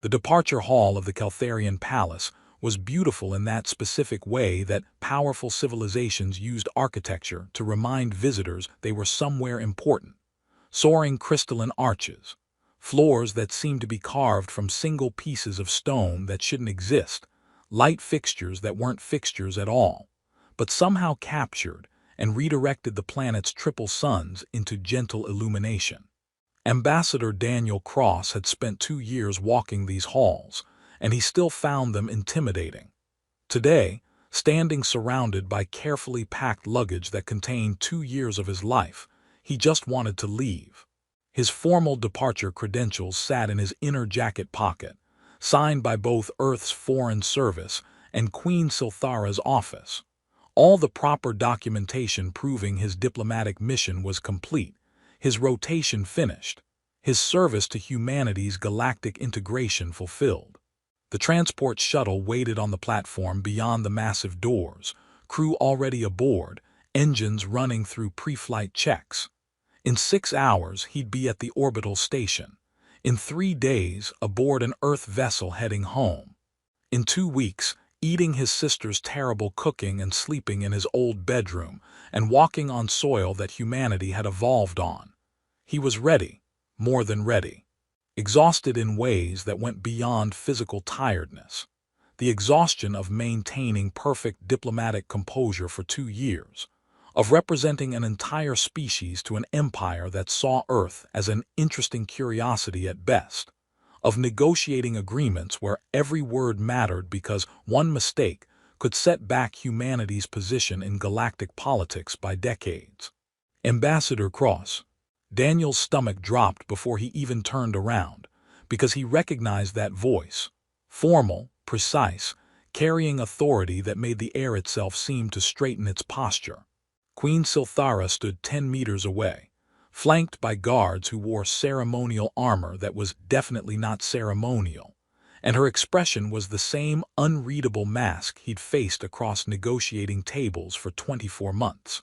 The departure hall of the Caltharian palace was beautiful in that specific way that powerful civilizations used architecture to remind visitors they were somewhere important. Soaring crystalline arches, floors that seemed to be carved from single pieces of stone that shouldn't exist, light fixtures that weren't fixtures at all, but somehow captured and redirected the planet's triple suns into gentle illumination. Ambassador Daniel Cross had spent 2 years walking these halls, and he still found them intimidating. Today, standing surrounded by carefully packed luggage that contained 2 years of his life, he just wanted to leave. His formal departure credentials sat in his inner jacket pocket, signed by both Earth's Foreign Service and Queen Silthara's office. All the proper documentation proving his diplomatic mission was complete, his rotation finished, his service to humanity's galactic integration fulfilled. The transport shuttle waited on the platform beyond the massive doors, crew already aboard, engines running through pre-flight checks. In 6 hours, he'd be at the orbital station. In 3 days, aboard an Earth vessel heading home. In 2 weeks, eating his sister's terrible cooking and sleeping in his old bedroom and walking on soil that humanity had evolved on. He was ready, more than ready. Exhausted in ways that went beyond physical tiredness. The exhaustion of maintaining perfect diplomatic composure for 2 years, of representing an entire species to an empire that saw Earth as an interesting curiosity at best, of negotiating agreements where every word mattered because one mistake could set back humanity's position in galactic politics by decades. Ambassador Cross. Daniel's stomach dropped before he even turned around, because he recognized that voice, formal, precise, carrying authority that made the air itself seem to straighten its posture. Queen Silthara stood 10 meters away, flanked by guards who wore ceremonial armor that was definitely not ceremonial, and her expression was the same unreadable mask he'd faced across negotiating tables for 24 months.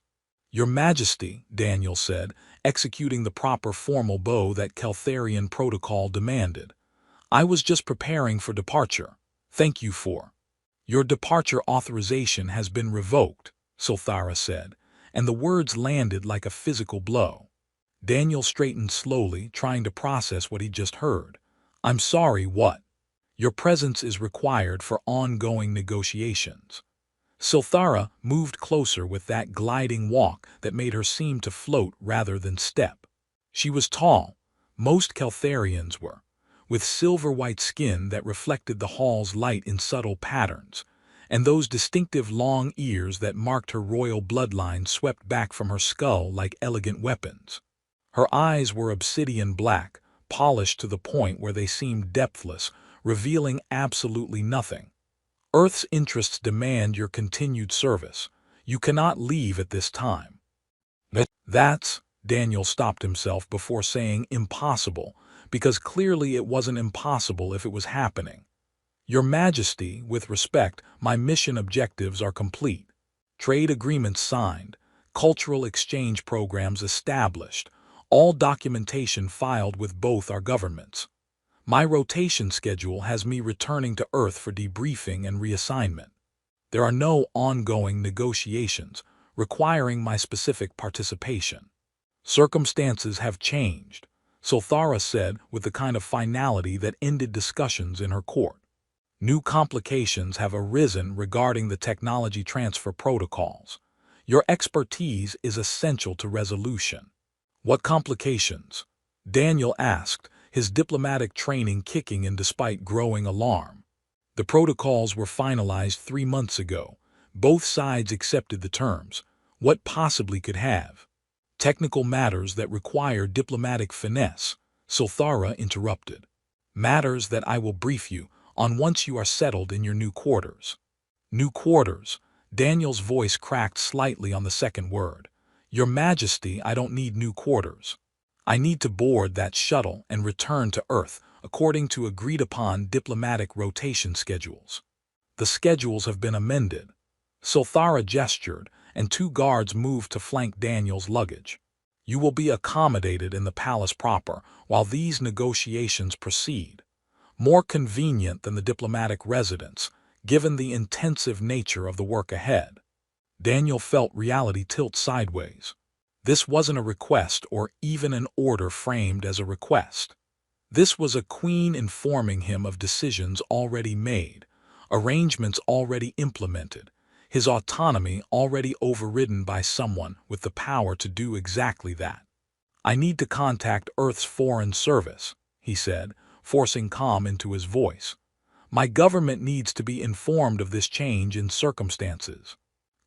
"Your Majesty," Daniel said, executing the proper formal bow that Caltharian protocol demanded. "I was just preparing for departure. Thank you for." "Your departure authorization has been revoked," Silthara said, and the words landed like a physical blow. Daniel straightened slowly, trying to process what he'd just heard. "I'm sorry, what?" "Your presence is required for ongoing negotiations." Silthara moved closer with that gliding walk that made her seem to float rather than step. She was tall, most Caltharians were, with silver-white skin that reflected the hall's light in subtle patterns, and those distinctive long ears that marked her royal bloodline swept back from her skull like elegant weapons. Her eyes were obsidian black, polished to the point where they seemed depthless, revealing absolutely nothing. "Earth's interests demand your continued service. You cannot leave at this time." "That's," Daniel stopped himself before saying impossible, because clearly it wasn't impossible if it was happening. "Your Majesty, with respect, my mission objectives are complete. Trade agreements signed, cultural exchange programs established, all documentation filed with both our governments. My rotation schedule has me returning to Earth for debriefing and reassignment. There are no ongoing negotiations requiring my specific participation." "Circumstances have changed," Silthara said with the kind of finality that ended discussions in her court. "New complications have arisen regarding the technology transfer protocols. Your expertise is essential to resolution." "What complications?" Daniel asked, his diplomatic training kicking in despite growing alarm. "The protocols were finalized 3 months ago. Both sides accepted the terms. What possibly could have?" "Technical matters that require diplomatic finesse," Silthara interrupted. "Matters that I will brief you on once you are settled in your new quarters." "New quarters?" Daniel's voice cracked slightly on the second word. "Your Majesty, I don't need new quarters. I need to board that shuttle and return to Earth according to agreed-upon diplomatic rotation schedules." "The schedules have been amended." Silthara gestured, and 2 guards moved to flank Daniel's luggage. "You will be accommodated in the palace proper while these negotiations proceed. more convenient than the diplomatic residence, given the intensive nature of the work ahead. Daniel felt reality tilt sideways. This wasn't a request or even an order framed as a request. This was a queen informing him of decisions already made, arrangements already implemented, his autonomy already overridden by someone with the power to do exactly that. "I need to contact Earth's Foreign Service," he said, forcing calm into his voice. "My government needs to be informed of this change in circumstances.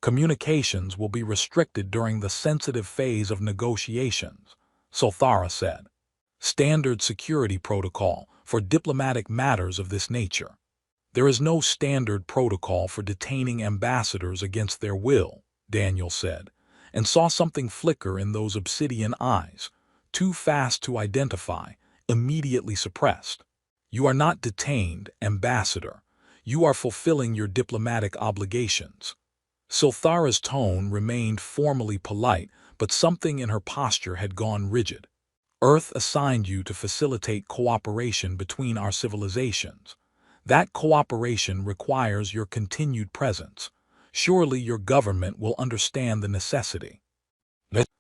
Communications will be restricted during the sensitive phase of negotiations," Sulthara said. "Standard security protocol for diplomatic matters of this nature." "There is no standard protocol for detaining ambassadors against their will," Daniel said, and saw something flicker in those obsidian eyes, too fast to identify, immediately suppressed. "You are not detained, ambassador. You are fulfilling your diplomatic obligations." Sulthara's tone remained formally polite, but something in her posture had gone rigid. "Earth assigned you to facilitate cooperation between our civilizations. That cooperation requires your continued presence. Surely your government will understand the necessity."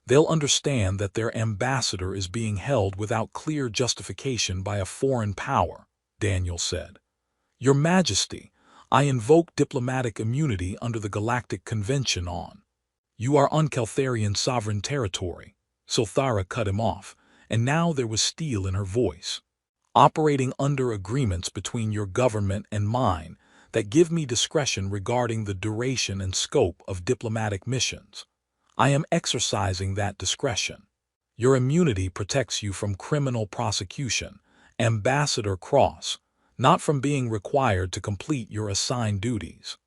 "They'll understand that their ambassador is being held without clear justification by a foreign power," Daniel said. "Your Majesty, I invoke diplomatic immunity under the Galactic Convention on—" "You are on Caltharian sovereign territory," Sulthara cut him off, and now there was steel in her voice. "Operating under agreements between your government and mine that give me discretion regarding the duration and scope of diplomatic missions. I am exercising that discretion. Your immunity protects you from criminal prosecution, Ambassador Cross, not from being required to complete your assigned duties."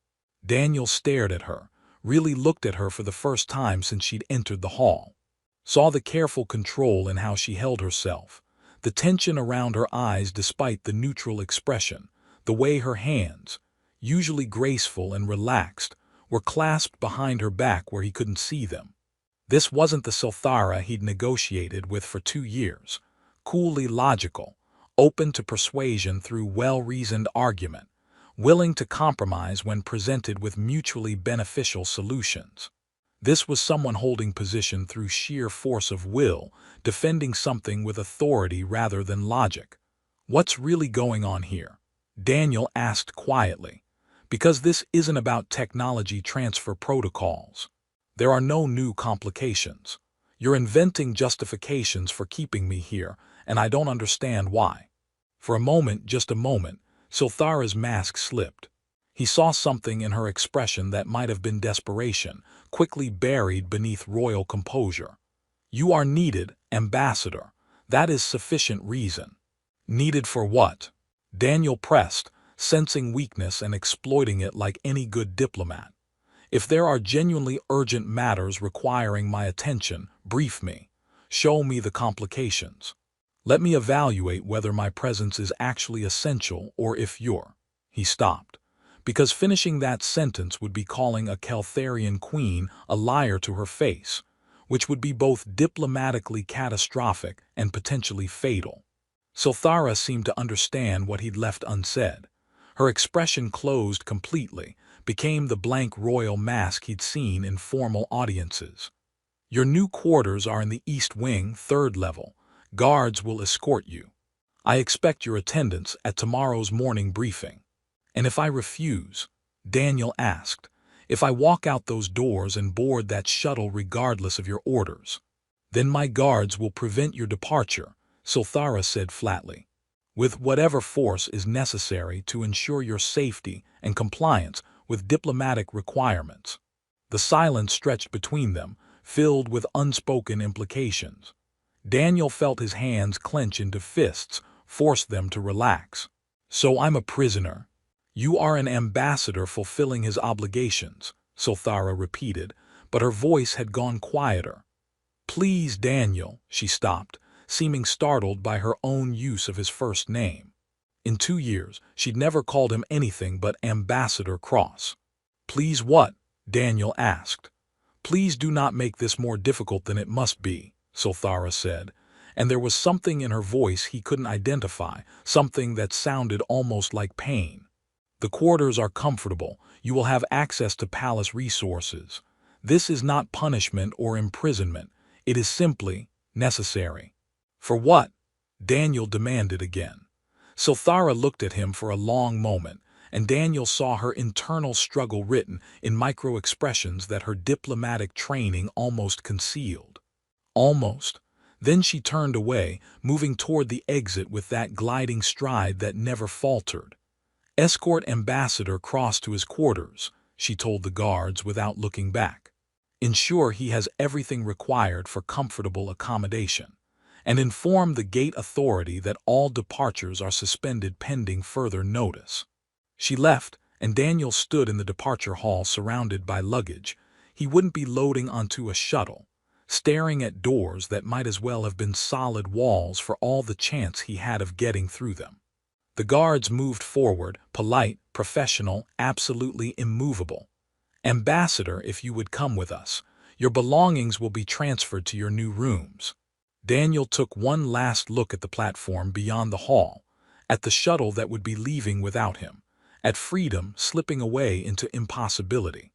Daniel stared at her, really looked at her for the first time since she'd entered the hall. Saw the careful control in how she held herself, the tension around her eyes despite the neutral expression, the way her hands, usually graceful and relaxed, were clasped behind her back where he couldn't see them. This wasn't the Sulthara he'd negotiated with for 2 years, coolly logical, open to persuasion through well-reasoned argument, willing to compromise when presented with mutually beneficial solutions. This was someone holding position through sheer force of will, defending something with authority rather than logic. "What's really going on here?" Daniel asked quietly. "Because this isn't about technology transfer protocols. There are no new complications. You're inventing justifications for keeping me here, and I don't understand why." For a moment, just a moment, Sulthara's mask slipped. He saw something in her expression that might have been desperation, quickly buried beneath royal composure. "You are needed, ambassador. That is sufficient reason." "Needed for what?" Daniel pressed, sensing weakness and exploiting it like any good diplomat. "If there are genuinely urgent matters requiring my attention, brief me. Show me the complications. Let me evaluate whether my presence is actually essential or if you're—" He stopped, because finishing that sentence would be calling a Caltharian queen a liar to her face, which would be both diplomatically catastrophic and potentially fatal. Sulthara seemed to understand what he'd left unsaid. Her expression closed completely, became the blank royal mask he'd seen in formal audiences. "Your new quarters are in the East Wing, 3rd level. Guards will escort you. I expect your attendance at tomorrow's morning briefing." "And if I refuse?" Daniel asked. "If I walk out those doors and board that shuttle regardless of your orders?" "Then my guards will prevent your departure," Sulthara said flatly. "With whatever force is necessary to ensure your safety and compliance with diplomatic requirements." The silence stretched between them, filled with unspoken implications. Daniel felt his hands clench into fists, forced them to relax. "So I'm a prisoner?" "You are an ambassador fulfilling his obligations," Sulthara repeated, but her voice had gone quieter. "Please, Daniel," she stopped, seeming startled by her own use of his first name. In 2 years, she'd never called him anything but Ambassador Cross. "Please what?" Daniel asked. "Please do not make this more difficult than it must be," Sulthara said, and there was something in her voice he couldn't identify, something that sounded almost like pain. "The quarters are comfortable. You will have access to palace resources. This is not punishment or imprisonment. It is simply necessary." "For what?" Daniel demanded again. Silthara looked at him for a long moment, and Daniel saw her internal struggle written in micro-expressions that her diplomatic training almost concealed. Almost. Then she turned away, moving toward the exit with that gliding stride that never faltered. "Escort Ambassador cross to his quarters," she told the guards without looking back. "Ensure he has everything required for comfortable accommodation. And inform the gate authority that all departures are suspended pending further notice." She left, and Daniel stood in the departure hall surrounded by luggage. He wouldn't be loading onto a shuttle, staring at doors that might as well have been solid walls for all the chance he had of getting through them. The guards moved forward, polite, professional, absolutely immovable. "Ambassador, if you would come with us, your belongings will be transferred to your new rooms." Daniel took one last look at the platform beyond the hall, at the shuttle that would be leaving without him, at freedom slipping away into impossibility.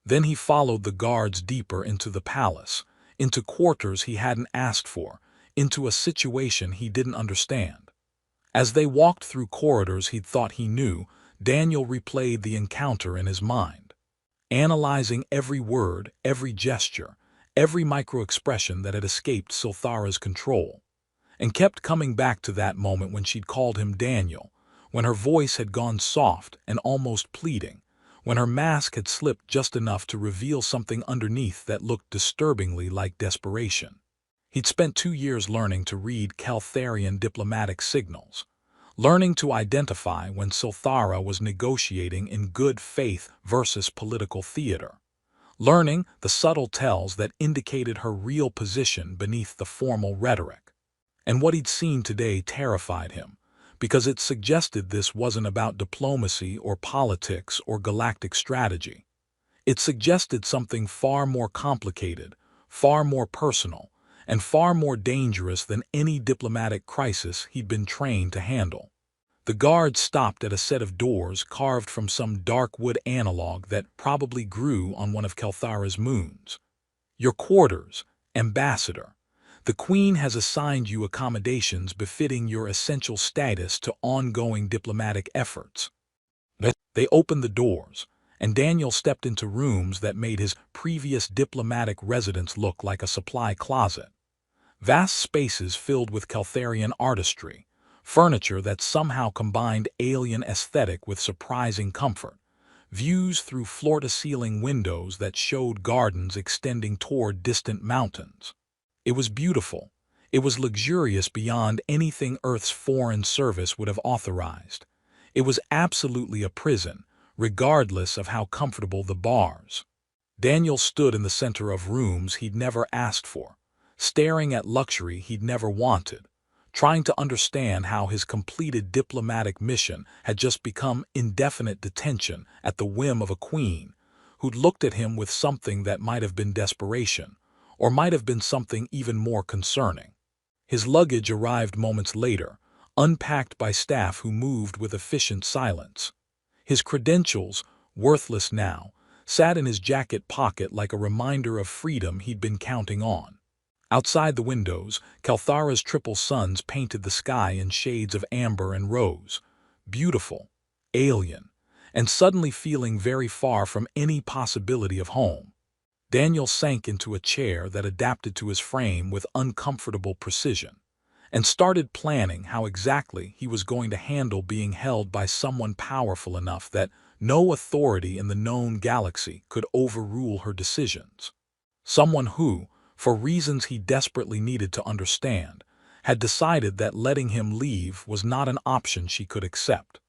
Then he followed the guards deeper into the palace, into quarters he hadn't asked for, into a situation he didn't understand. As they walked through corridors he'd thought he knew, Daniel replayed the encounter in his mind, analyzing every word, every gesture, every micro-expression that had escaped Silthara's control, and kept coming back to that moment when she'd called him Daniel, when her voice had gone soft and almost pleading, when her mask had slipped just enough to reveal something underneath that looked disturbingly like desperation. He'd spent 2 years learning to read Caltharian diplomatic signals, learning to identify when Silthara was negotiating in good faith versus political theater, learning the subtle tells that indicated her real position beneath the formal rhetoric. And what he'd seen today terrified him, because it suggested this wasn't about diplomacy or politics or galactic strategy. It suggested something far more complicated, far more personal, and far more dangerous than any diplomatic crisis he'd been trained to handle. The guards stopped at a set of doors carved from some dark wood analog that probably grew on one of Kelthara's moons. "Your quarters, Ambassador. The Queen has assigned you accommodations befitting your essential status to ongoing diplomatic efforts." They opened the doors, and Daniel stepped into rooms that made his previous diplomatic residence look like a supply closet. Vast spaces filled with Caltharian artistry, furniture that somehow combined alien aesthetic with surprising comfort, views through floor-to-ceiling windows that showed gardens extending toward distant mountains. It was beautiful. It was luxurious beyond anything Earth's foreign service would have authorized. It was absolutely a prison, regardless of how comfortable the bars. Daniel stood in the center of rooms he'd never asked for, staring at luxury he'd never wanted, trying to understand how his completed diplomatic mission had just become indefinite detention at the whim of a queen who'd looked at him with something that might have been desperation, or might have been something even more concerning. His luggage arrived moments later, unpacked by staff who moved with efficient silence. His credentials, worthless now, sat in his jacket pocket like a reminder of freedom he'd been counting on. Outside the windows, Kelthara's triple suns painted the sky in shades of amber and rose, beautiful, alien, and suddenly feeling very far from any possibility of home. Daniel sank into a chair that adapted to his frame with uncomfortable precision, and started planning how exactly he was going to handle being held by someone powerful enough that no authority in the known galaxy could overrule her decisions. Someone who, for reasons he desperately needed to understand, had decided that letting him leave was not an option she could accept.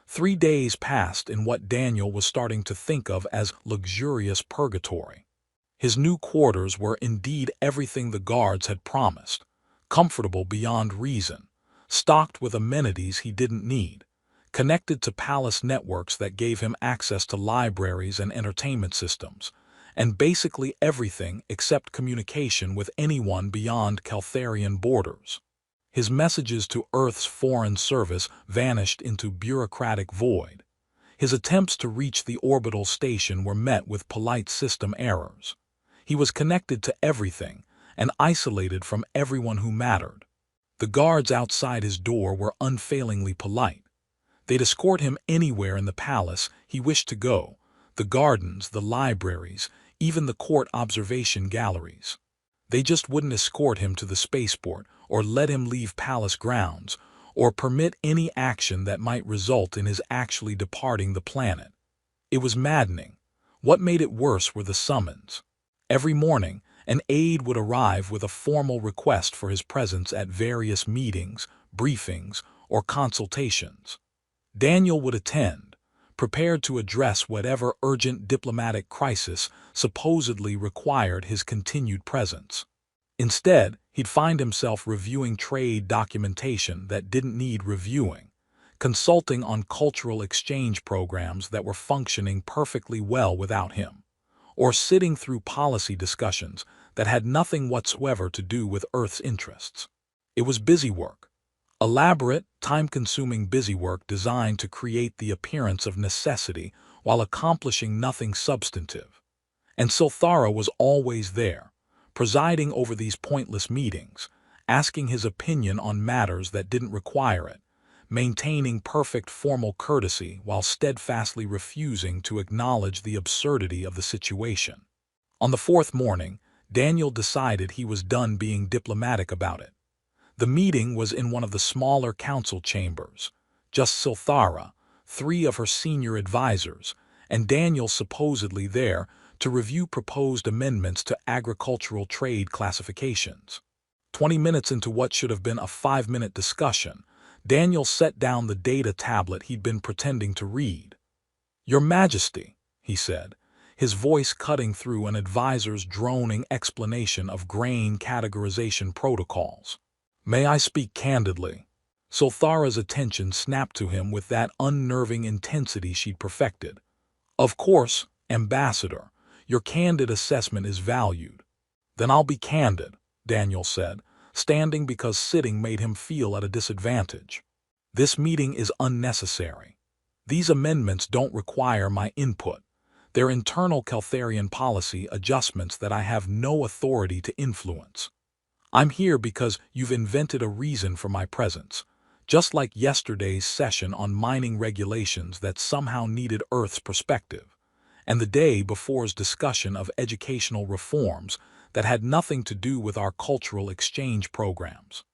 3 days passed in what Daniel was starting to think of as luxurious purgatory. His new quarters were indeed everything the guards had promised, comfortable beyond reason, stocked with amenities he didn't need, connected to palace networks that gave him access to libraries and entertainment systems, and basically everything except communication with anyone beyond Caltharian borders. His messages to Earth's foreign service vanished into bureaucratic void. His attempts to reach the orbital station were met with polite system errors. He was connected to everything and isolated from everyone who mattered. The guards outside his door were unfailingly polite. They'd escort him anywhere in the palace he wished to go, the gardens, the libraries, even the court observation galleries. They just wouldn't escort him to the spaceport or let him leave palace grounds or permit any action that might result in his actually departing the planet. It was maddening. What made it worse were the summons. Every morning, an aide would arrive with a formal request for his presence at various meetings, briefings, or consultations. Daniel would attend, prepared to address whatever urgent diplomatic crisis supposedly required his continued presence. Instead, he'd find himself reviewing trade documentation that didn't need reviewing, consulting on cultural exchange programs that were functioning perfectly well without him, or sitting through policy discussions that had nothing whatsoever to do with Earth's interests. It was busy work. Elaborate, time-consuming busy work designed to create the appearance of necessity while accomplishing nothing substantive. And Silthara was always there, presiding over these pointless meetings, asking his opinion on matters that didn't require it, maintaining perfect formal courtesy while steadfastly refusing to acknowledge the absurdity of the situation. On the fourth morning, Daniel decided he was done being diplomatic about it. The meeting was in one of the smaller council chambers, just Silthara, 3 of her senior advisors, and Daniel supposedly there to review proposed amendments to agricultural trade classifications. 20 minutes into what should have been a 5-minute discussion, Daniel set down the data tablet he'd been pretending to read. "Your Majesty," he said, his voice cutting through an advisor's droning explanation of grain categorization protocols. "May I speak candidly?" Silthara's attention snapped to him with that unnerving intensity she'd perfected. "Of course, Ambassador, your candid assessment is valued." "Then I'll be candid," Daniel said, standing because sitting made him feel at a disadvantage. "This meeting is unnecessary. These amendments don't require my input. They're internal Caltharian policy adjustments that I have no authority to influence. I'm here because you've invented a reason for my presence, just like yesterday's session on mining regulations that somehow needed Earth's perspective, and the day before's discussion of educational reforms that had nothing to do with our cultural exchange programs."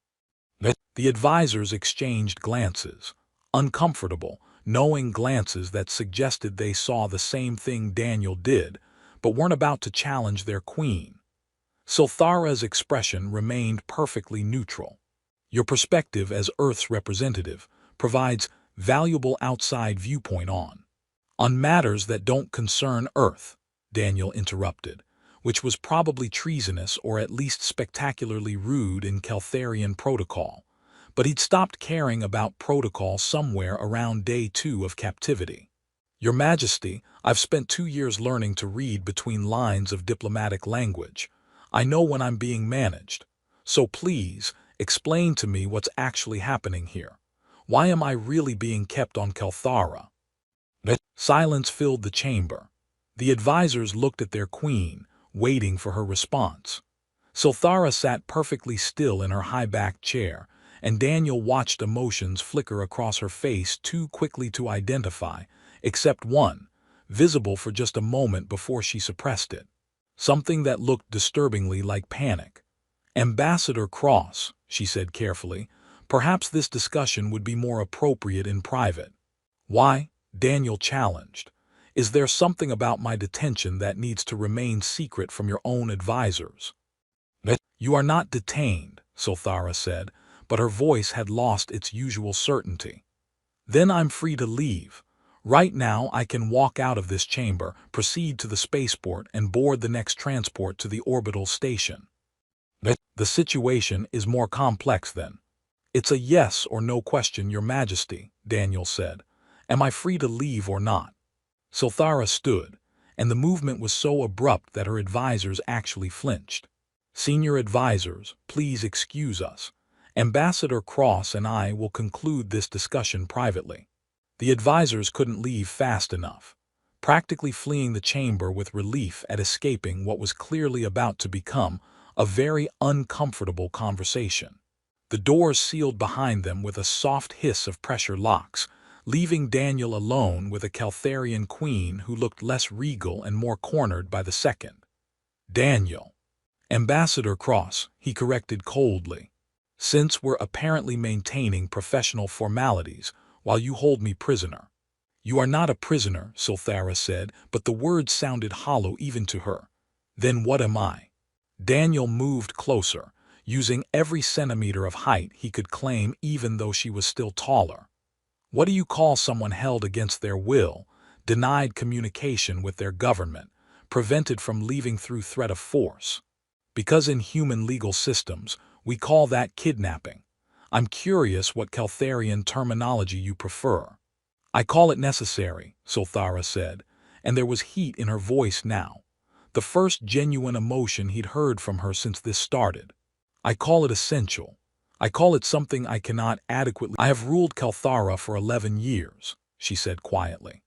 The advisors exchanged glances, uncomfortable, knowing glances that suggested they saw the same thing Daniel did, but weren't about to challenge their queen. Silthara's expression remained perfectly neutral. "Your perspective as Earth's representative provides valuable outside viewpoint on matters that don't concern Earth," Daniel interrupted, which was probably treasonous or at least spectacularly rude in Caltharian protocol, but he'd stopped caring about protocol somewhere around day 2 of captivity. "Your Majesty, I've spent 2 years learning to read between lines of diplomatic language. I know when I'm being managed. So please, explain to me what's actually happening here. Why am I really being kept on Calthara?" Silence filled the chamber. The advisors looked at their queen, waiting for her response. Silthara sat perfectly still in her high-backed chair, and Daniel watched emotions flicker across her face too quickly to identify, except one, visible for just a moment before she suppressed it. Something that looked disturbingly like panic. "Ambassador Cross," she said carefully, "perhaps this discussion would be more appropriate in private." "Why?" Daniel challenged. "Is there something about my detention that needs to remain secret from your own advisors?" "You are not detained," Silthara said, but her voice had lost its usual certainty. "Then I'm free to leave. Right now I can walk out of this chamber, proceed to the spaceport, and board the next transport to the orbital station." "The situation is more complex then." "It's a yes or no question, Your Majesty," Daniel said. "Am I free to leave or not?" Silthara stood, and the movement was so abrupt that her advisors actually flinched. "Senior advisors, please excuse us. Ambassador Cross and I will conclude this discussion privately." The advisors couldn't leave fast enough, practically fleeing the chamber with relief at escaping what was clearly about to become a very uncomfortable conversation. The doors sealed behind them with a soft hiss of pressure locks, leaving Daniel alone with a Caltharian queen who looked less regal and more cornered by the second. "Daniel. Ambassador Cross," he corrected coldly. "Since we're apparently maintaining professional formalities while you hold me prisoner." "You are not a prisoner," Sulthara said, but the words sounded hollow even to her. "Then what am I?" Daniel moved closer, using every centimeter of height he could claim even though she was still taller. "What do you call someone held against their will, denied communication with their government, prevented from leaving through threat of force? Because in human legal systems, we call that kidnapping. I'm curious what Caltharian terminology you prefer." "I call it necessary," Sulthara said, and there was heat in her voice now, the first genuine emotion he'd heard from her since this started. "I call it essential. I call it something I cannot adequately—" "I have ruled Kalthara for 11 years, she said quietly.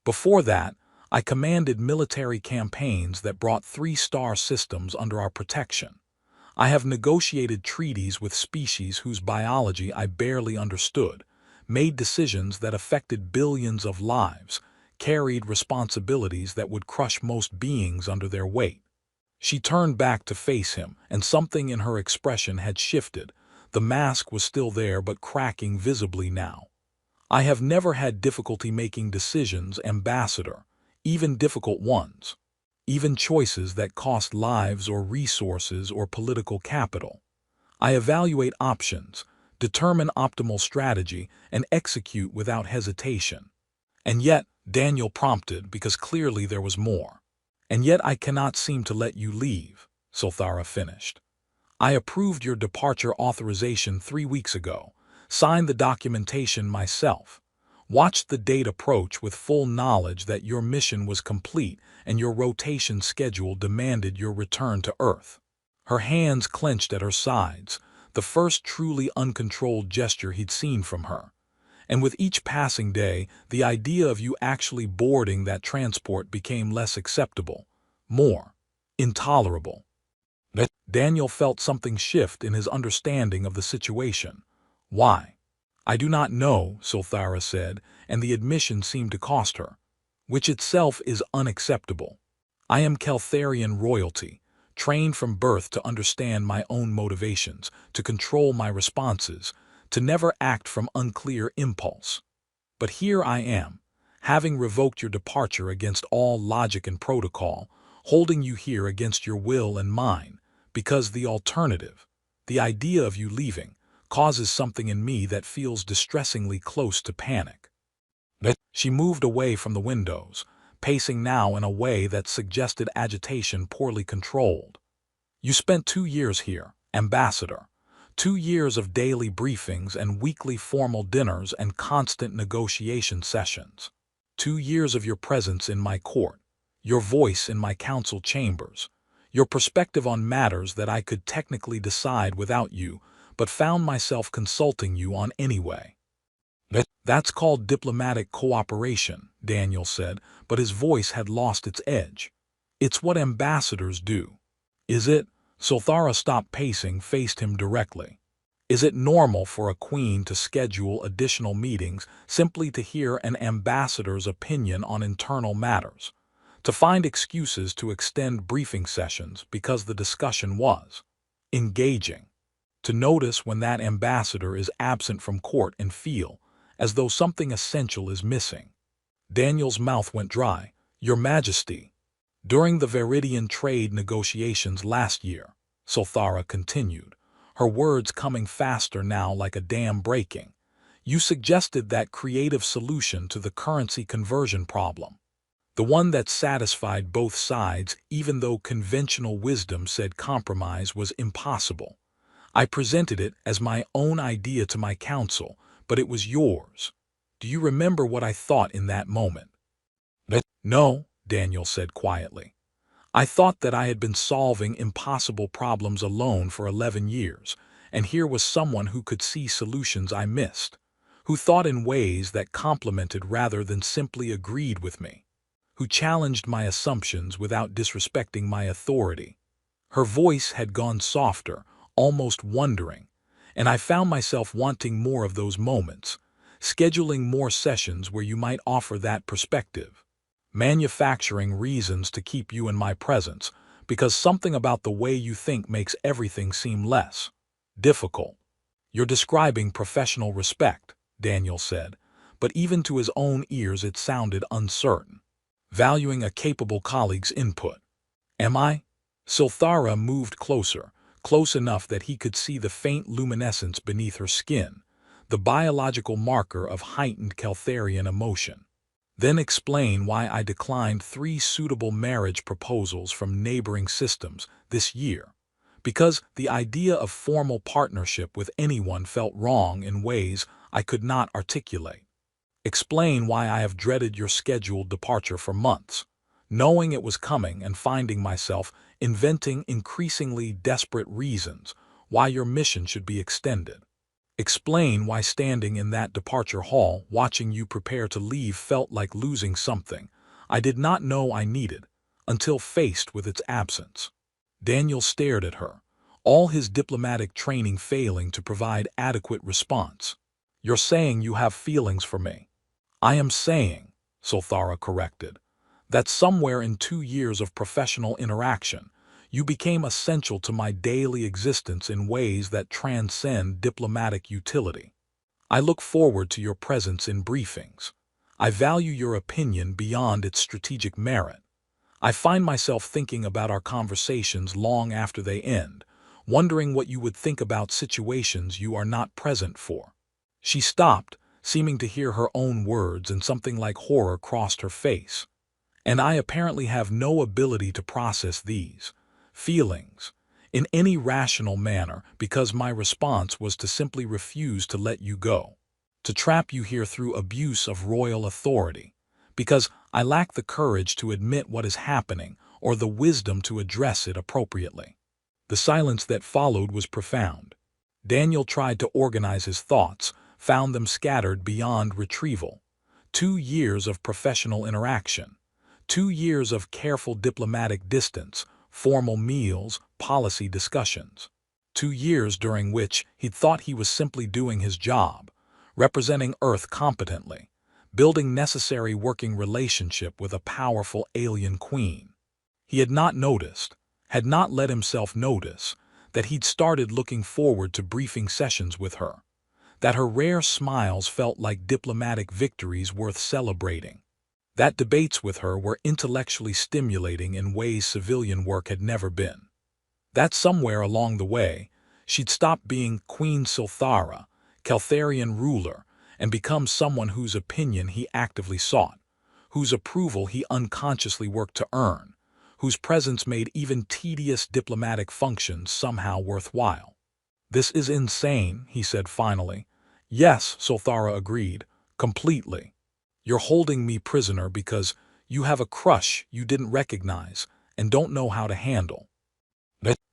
"Before that, I commanded military campaigns that brought 3-star systems under our protection. I have negotiated treaties with species whose biology I barely understood, made decisions that affected billions of lives, carried responsibilities that would crush most beings under their weight." She turned back to face him, and something in her expression had shifted. The mask was still there but cracking visibly now. "I have never had difficulty making decisions, Ambassador, even difficult ones. Even choices that cost lives or resources or political capital. I evaluate options, determine optimal strategy, and execute without hesitation." "And yet," Daniel prompted, because clearly there was more. "And yet I cannot seem to let you leave," Sulthara finished. "I approved your departure authorization 3 weeks ago, signed the documentation myself, watched the date approach with full knowledge that your mission was complete and your rotation schedule demanded your return to Earth." Her hands clenched at her sides, the first truly uncontrolled gesture he'd seen from her. "And with each passing day, the idea of you actually boarding that transport became less acceptable, more intolerable." Daniel felt something shift in his understanding of the situation. "Why?" "I do not know," Sulthara said, and the admission seemed to cost her. "Which itself is unacceptable. I am Caltharian royalty, trained from birth to understand my own motivations, to control my responses, to never act from unclear impulse. But here I am, having revoked your departure against all logic and protocol, holding you here against your will and mine, because the alternative, the idea of you leaving, causes something in me that feels distressingly close to panic." She moved away from the windows, pacing now in a way that suggested agitation poorly controlled. "You spent 2 years here, Ambassador. 2 years of daily briefings and weekly formal dinners and constant negotiation sessions. 2 years of your presence in my court, your voice in my council chambers, your perspective on matters that I could technically decide without you, but found myself consulting you on anyway." "That's called diplomatic cooperation," Daniel said, but his voice had lost its edge. "It's what ambassadors do." "Is it?" Sulthara stopped pacing, faced him directly. "Is it normal for a queen to schedule additional meetings simply to hear an ambassador's opinion on internal matters? To find excuses to extend briefing sessions because the discussion was engaging? To notice when that ambassador is absent from court and feel as though something essential is missing?" Daniel's mouth went dry. "Your Majesty, during the Viridian trade negotiations last year," Sulthara continued, her words coming faster now like a dam breaking, "you suggested that creative solution to the currency conversion problem. The one that satisfied both sides even though conventional wisdom said compromise was impossible. I presented it as my own idea to my council, but it was yours. Do you remember what I thought in that moment?" "No," Daniel said quietly. I thought that I had been solving impossible problems alone for 11 years, and here was someone who could see solutions I missed, who thought in ways that complemented rather than simply agreed with me, who challenged my assumptions without disrespecting my authority. Her voice had gone softer, almost wondering, and I found myself wanting more of those moments, scheduling more sessions where you might offer that perspective, manufacturing reasons to keep you in my presence, because something about the way you think makes everything seem less difficult. You're describing professional respect, Daniel said, but even to his own ears it sounded uncertain. Valuing a capable colleague's input. Am I? Silthara moved closer, close enough that he could see the faint luminescence beneath her skin, the biological marker of heightened Caltharian emotion. Then explain why I declined 3 suitable marriage proposals from neighboring systems this year. Because the idea of formal partnership with anyone felt wrong in ways I could not articulate. Explain why I have dreaded your scheduled departure for months, knowing it was coming and finding myself inventing increasingly desperate reasons why your mission should be extended. Explain why standing in that departure hall watching you prepare to leave felt like losing something I did not know I needed until faced with its absence. Daniel stared at her, all his diplomatic training failing to provide adequate response. You're saying you have feelings for me. I am saying, Silthara corrected, that somewhere in 2 years of professional interaction, you became essential to my daily existence in ways that transcend diplomatic utility. I look forward to your presence in briefings. I value your opinion beyond its strategic merit. I find myself thinking about our conversations long after they end, wondering what you would think about situations you are not present for. She stopped, seeming to hear her own words, and something like horror crossed her face. And I apparently have no ability to process these feelings in any rational manner because my response was to simply refuse to let you go, to trap you here through abuse of royal authority, because I lack the courage to admit what is happening or the wisdom to address it appropriately. The silence that followed was profound. Daniel tried to organize his thoughts, found them scattered beyond retrieval. 2 years of professional interaction, 2 years of careful diplomatic distance, formal meals, policy discussions. 2 years during which he thought he was simply doing his job, representing Earth competently, building necessary working relationship with a powerful alien queen. He had not noticed, had not let himself notice, that he'd started looking forward to briefing sessions with her, that her rare smiles felt like diplomatic victories worth celebrating, that debates with her were intellectually stimulating in ways civilian work had never been. That somewhere along the way, she'd stopped being Queen Silthara, Caltharian ruler, and become someone whose opinion he actively sought, whose approval he unconsciously worked to earn, whose presence made even tedious diplomatic functions somehow worthwhile. This is insane, he said finally. Yes, Silthara agreed, completely. You're holding me prisoner because you have a crush you didn't recognize and don't know how to handle.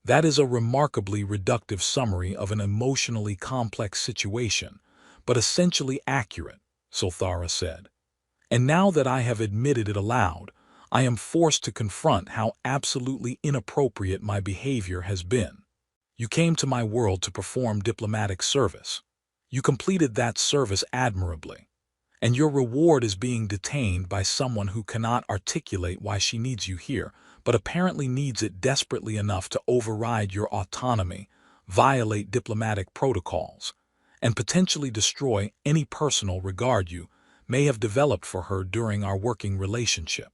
That is a remarkably reductive summary of an emotionally complex situation, but essentially accurate, Silthara said. And now that I have admitted it aloud, I am forced to confront how absolutely inappropriate my behavior has been. You came to my world to perform diplomatic service. You completed that service admirably. And your reward is being detained by someone who cannot articulate why she needs you here, but apparently needs it desperately enough to override your autonomy, violate diplomatic protocols, and potentially destroy any personal regard you may have developed for her during our working relationship.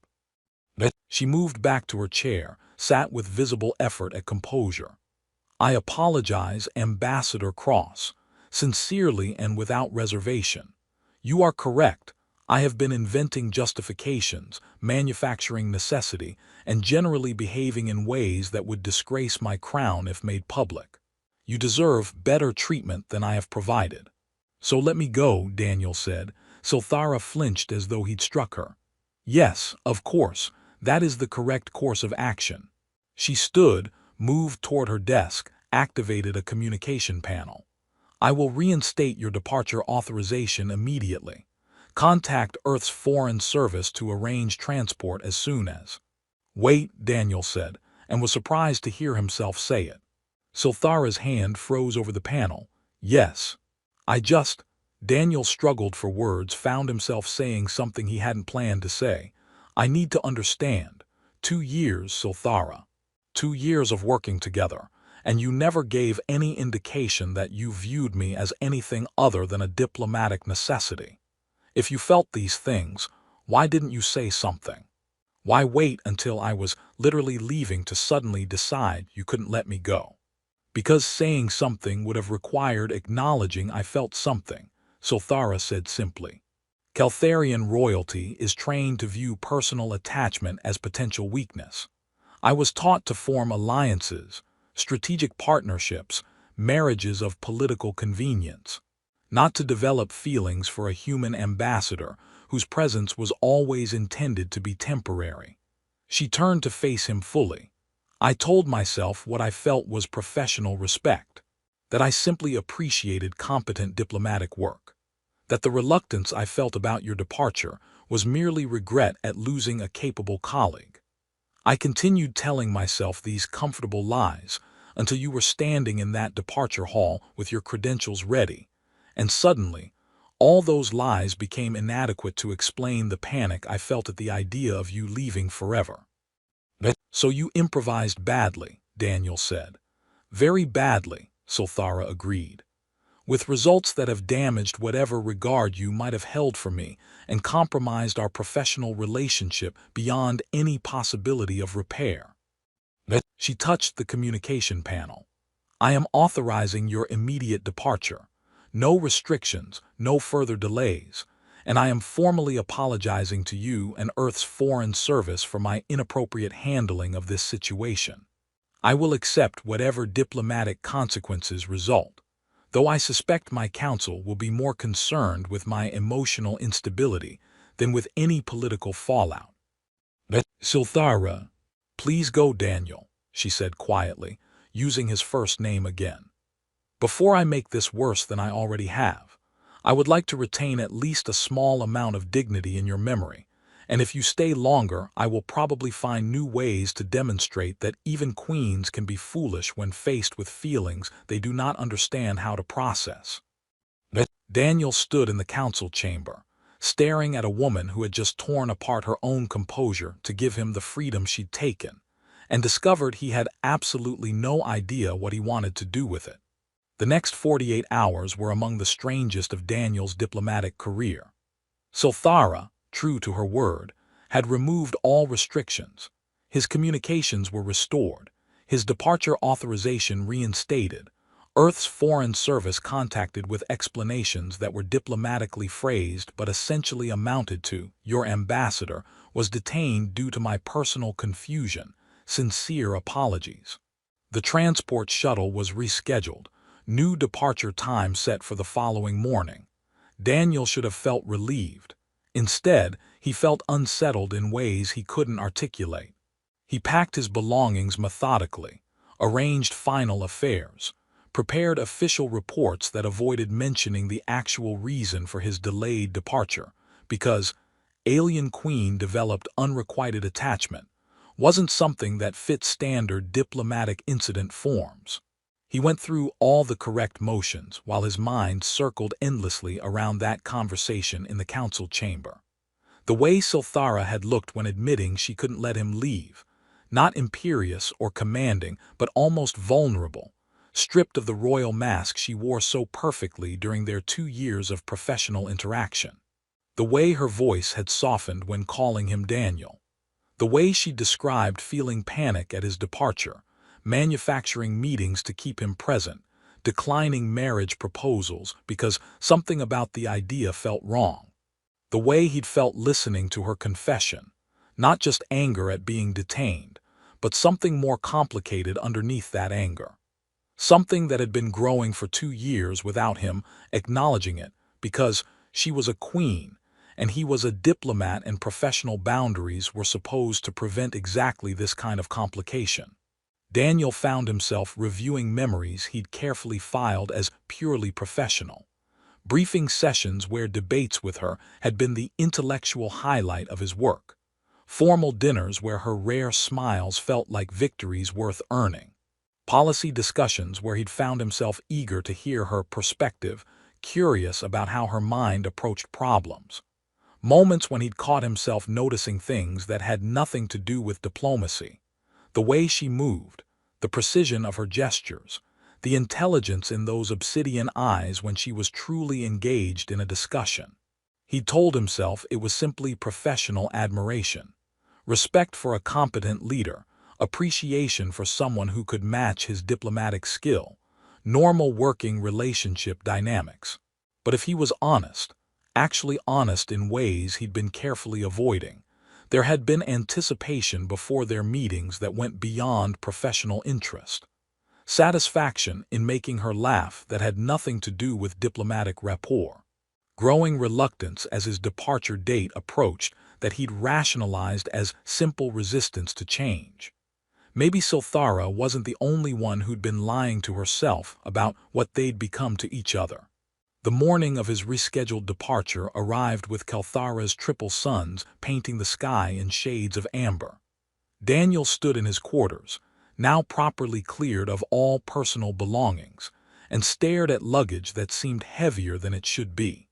She moved back to her chair, sat with visible effort at composure. I apologize, Ambassador Cross, sincerely and without reservation. You are correct. I have been inventing justifications, manufacturing necessity, and generally behaving in ways that would disgrace my crown if made public. You deserve better treatment than I have provided. So let me go, Daniel said. Silthara flinched as though he'd struck her. Yes, of course, That is the correct course of action. She stood, moved toward her desk, activated a communication panel. I will reinstate your departure authorization immediately. Contact Earth's Foreign Service to arrange transport as soon as. Wait, Daniel said, and was surprised to hear himself say it. Silthara's hand froze over the panel. Yes. Daniel struggled for words, found himself saying something he hadn't planned to say. I need to understand. 2 years, Silthara. 2 years of working together, and you never gave any indication that you viewed me as anything other than a diplomatic necessity. If you felt these things, why didn't you say something? Why wait until I was literally leaving to suddenly decide you couldn't let me go? Because saying something would have required acknowledging I felt something, Silthara said simply. Caltharian royalty is trained to view personal attachment as potential weakness. I was taught to form alliances, strategic partnerships, marriages of political convenience, not to develop feelings for a human ambassador whose presence was always intended to be temporary. She turned to face him fully. I told myself what I felt was professional respect, that I simply appreciated competent diplomatic work, that the reluctance I felt about your departure was merely regret at losing a capable colleague. I continued telling myself these comfortable lies until you were standing in that departure hall with your credentials ready, and suddenly, all those lies became inadequate to explain the panic I felt at the idea of you leaving forever. So you improvised badly, Daniel said. Very badly, Silthara agreed. With results that have damaged whatever regard you might have held for me and compromised our professional relationship beyond any possibility of repair. She touched the communication panel. I am authorizing your immediate departure. No restrictions, no further delays, and I am formally apologizing to you and Earth's Foreign Service for my inappropriate handling of this situation. I will accept whatever diplomatic consequences result, though I suspect my council will be more concerned with my emotional instability than with any political fallout. Silthara, please go, Daniel, she said quietly, using his first name again. Before I make this worse than I already have, I would like to retain at least a small amount of dignity in your memory, and if you stay longer, I will probably find new ways to demonstrate that even queens can be foolish when faced with feelings they do not understand how to process. Daniel stood in the council chamber, staring at a woman who had just torn apart her own composure to give him the freedom she'd taken, and discovered he had absolutely no idea what he wanted to do with it. The next 48 hours were among the strangest of Daniel's diplomatic career. Silthara, true to her word, had removed all restrictions. His communications were restored, his departure authorization reinstated, Earth's Foreign Service contacted with explanations that were diplomatically phrased but essentially amounted to, your ambassador was detained due to my personal confusion, sincere apologies. The transport shuttle was rescheduled, new departure time set for the following morning. Daniel should have felt relieved. Instead, he felt unsettled in ways he couldn't articulate. He packed his belongings methodically, arranged final affairs, prepared official reports that avoided mentioning the actual reason for his delayed departure, because Alien Queen developed unrequited attachment wasn't something that fit standard diplomatic incident forms. He went through all the correct motions while his mind circled endlessly around that conversation in the council chamber. The way Silthara had looked when admitting she couldn't let him leave, not imperious or commanding, but almost vulnerable, stripped of the royal mask she wore so perfectly during their 2 years of professional interaction. The way her voice had softened when calling him Daniel. The way she described feeling panic at his departure, manufacturing meetings to keep him present, declining marriage proposals because something about the idea felt wrong. The way he'd felt listening to her confession, not just anger at being detained, but something more complicated underneath that anger. Something that had been growing for 2 years without him acknowledging it, because she was a queen, and he was a diplomat and professional boundaries were supposed to prevent exactly this kind of complication. Daniel found himself reviewing memories he'd carefully filed as purely professional. Briefing sessions where debates with her had been the intellectual highlight of his work. Formal dinners where her rare smiles felt like victories worth earning. Policy discussions where he'd found himself eager to hear her perspective, curious about how her mind approached problems. Moments when he'd caught himself noticing things that had nothing to do with diplomacy. The way she moved, the precision of her gestures, the intelligence in those obsidian eyes when she was truly engaged in a discussion. He'd told himself it was simply professional admiration. Respect for a competent leader, appreciation for someone who could match his diplomatic skill, normal working relationship dynamics. But if he was honest, actually honest in ways he'd been carefully avoiding, there had been anticipation before their meetings that went beyond professional interest. Satisfaction in making her laugh that had nothing to do with diplomatic rapport. Growing reluctance as his departure date approached that he'd rationalized as simple resistance to change. Maybe Silthara wasn't the only one who'd been lying to herself about what they'd become to each other. The morning of his rescheduled departure arrived with Kelthara's triple suns painting the sky in shades of amber. Daniel stood in his quarters, now properly cleared of all personal belongings, and stared at luggage that seemed heavier than it should be.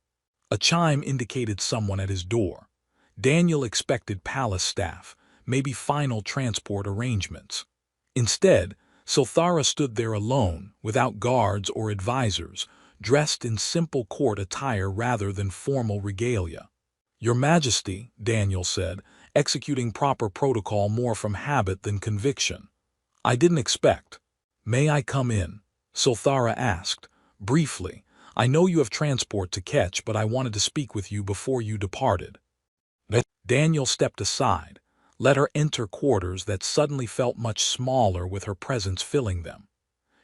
A chime indicated someone at his door. Daniel expected palace staff, maybe final transport arrangements. Instead, Silthara stood there alone, without guards or advisors, dressed in simple court attire rather than formal regalia. "Your Majesty," Daniel said, executing proper protocol more from habit than conviction. "I didn't expect." "May I come in?" Silthara asked. "Briefly. I know you have transport to catch, but I wanted to speak with you before you departed." Daniel stepped aside, let her enter quarters that suddenly felt much smaller with her presence filling them.